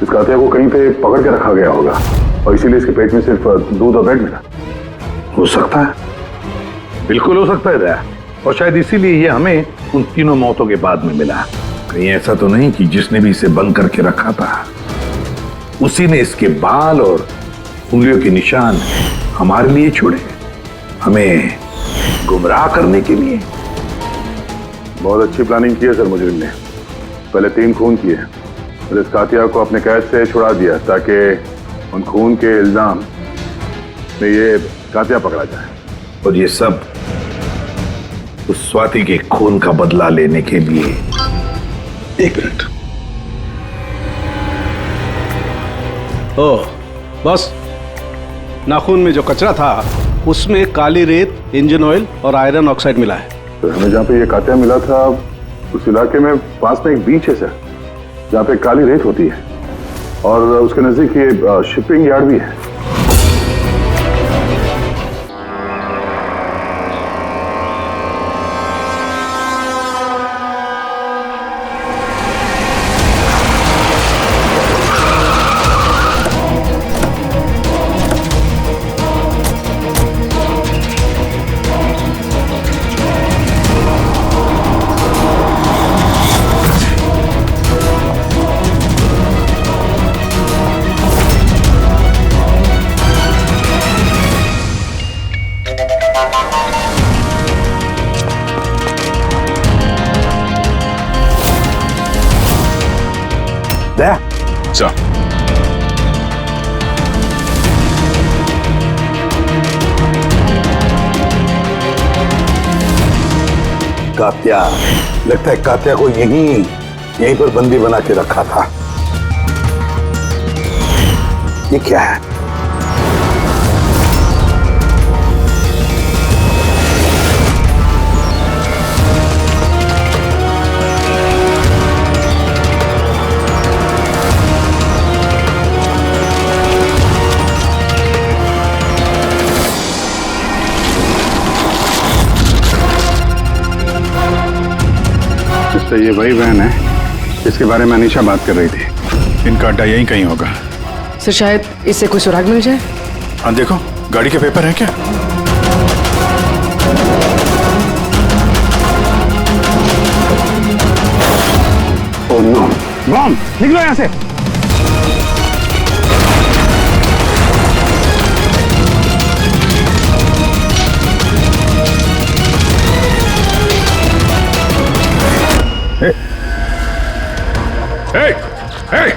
इस कातिया को कहीं पे पकड़ के रखा गया होगा और इसीलिए इसके पेट में सिर्फ दूध और ब्रेड मिला। हो सकता है, बिल्कुल हो सकता है दया, और शायद इसीलिए ये हमें उन तीनों मौतों के बाद में मिला। कहीं ऐसा तो नहीं कि जिसने भी इसे बंद करके रखा था उसी ने इसके बाल और उंगलियों के निशान हमारे लिए छोड़े, हमें गुमराह करने के लिए। बहुत अच्छी प्लानिंग की है सर मुजरिम ने। पहले 3 खून किए, फिर इस कातिया को अपने कैद से छुड़ा दिया ताकि उन खून के इल्जाम में ये कातिया पकड़ा जाए। और ये सब उस स्वाति के खून का बदला लेने के लिए। 1 मिनट। ओह बस, नाखून में जो कचरा था उसमें काली रेत, इंजन ऑयल और आयरन ऑक्साइड मिला है। तो हमें जहाँ पे ये कातिया मिला था उस इलाके में पास में एक बीच है सर, जहाँ पे काली रेत होती है, और उसके नजदीक ये शिपिंग यार्ड भी है। सर। कात्या, लगता है कात्या को यहीं पर बंदी बना के रखा था। ये क्या है? तो ये वही वैन है जिसके बारे में अनीशा बात कर रही थी। इनका अड्डा यहीं कहीं होगा। सर शायद इससे कोई सुराग मिल जाए। हाँ देखो, गाड़ी के पेपर है क्या? ओह नो, बम! निकलो यहाँ से।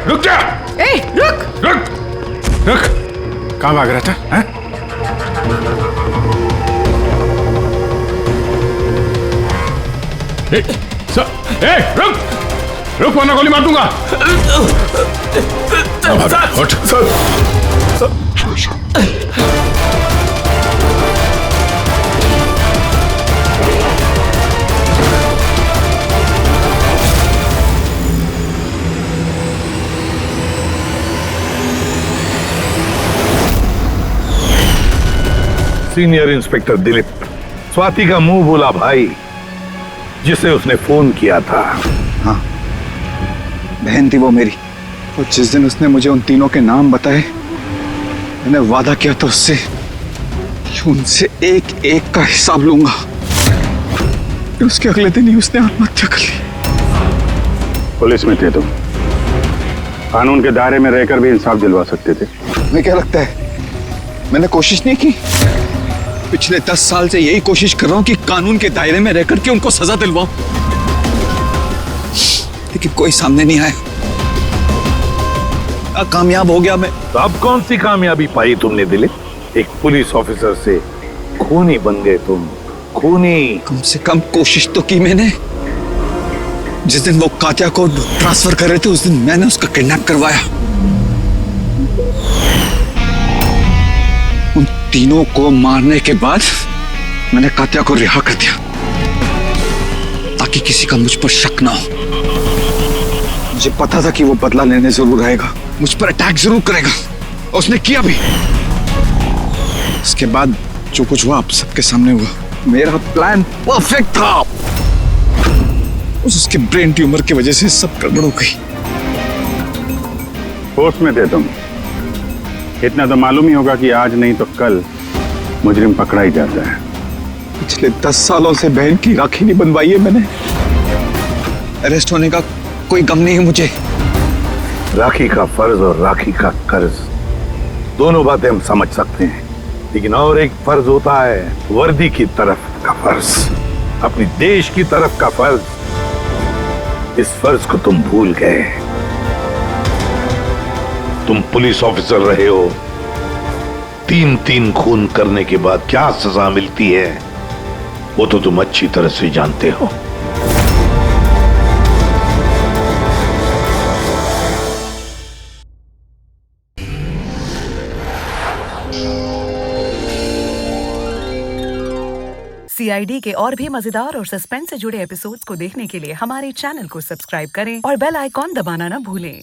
रुक जा! रुक! रुक! कहाँ भाग रहा था? हैं? रुक! रुक वरना गोली मार दूंगा। उठ। सीनियर इंस्पेक्टर दिलीप, स्वाति का मुंह बोला भाई जिसे उसने फोन किया था। हाँ, बहन थी वो मेरी। और जिस दिन उसने मुझे उन तीनों के नाम बताए, मैंने वादा किया था उससे कि उनसे एक एक का हिसाब लूंगा। फिर उसके अगले दिन ही उसने आत्महत्या कर ली। पुलिस में थे तुम, कानून के दायरे में रहकर भी इंसाफ दिलवा सकते थे। तुम्हें क्या लगता है मैंने कोशिश नहीं की? पिछले 10 साल से यही कोशिश कर रहा हूं कि कानून के दायरे में रहकर के उनको सजा दिलवाऊं, लेकिन कोई सामने नहीं आया। कामयाब हो गया मैं। तो अब कौन सी कामयाबी पाई तुमने दिलीप? एक पुलिस ऑफिसर से खूनी बन गए तुम, खूनी। कम से कम कोशिश तो की मैंने। जिस दिन वो कात्या को ट्रांसफर कर रहे थे उस दिन मैंने उसका किडनैप करवाया। उन तीनों को मारने के बाद मैंने कात्या को रिहा कर दिया ताकि किसी का मुझ पर शक ना हो। मुझे पता था कि वो बदला लेने जरूर आएगा, मुझ पर अटैक जरूर करेगा, और उसने किया भी। उसके बाद जो कुछ हुआ आप सबके सामने हुआ। मेरा प्लान परफेक्ट था, उसके ब्रेन ट्यूमर की वजह से सब गड़बड़ हो गई। होश में थे तुम, इतना तो मालूम ही होगा कि आज नहीं तो कल मुजरिम पकड़ा ही जाता है। पिछले 10 सालों से बहन की राखी नहीं बनवाई है मैंने। अरेस्ट होने का कोई गम नहीं है मुझे। राखी का फर्ज और राखी का कर्ज दोनों बातें हम समझ सकते हैं, लेकिन और एक फर्ज होता है वर्दी की तरफ का फर्ज, अपनी देश की तरफ का फर्ज। इस फर्ज को तुम भूल गए। तुम पुलिस ऑफिसर रहे हो, 3 खून करने के बाद क्या सजा मिलती है वो तो तुम अच्छी तरह से जानते हो। CID के और भी मजेदार और सस्पेंस से जुड़े एपिसोड्स को देखने के लिए हमारे चैनल को सब्सक्राइब करें और बेल आइकॉन दबाना ना भूलें।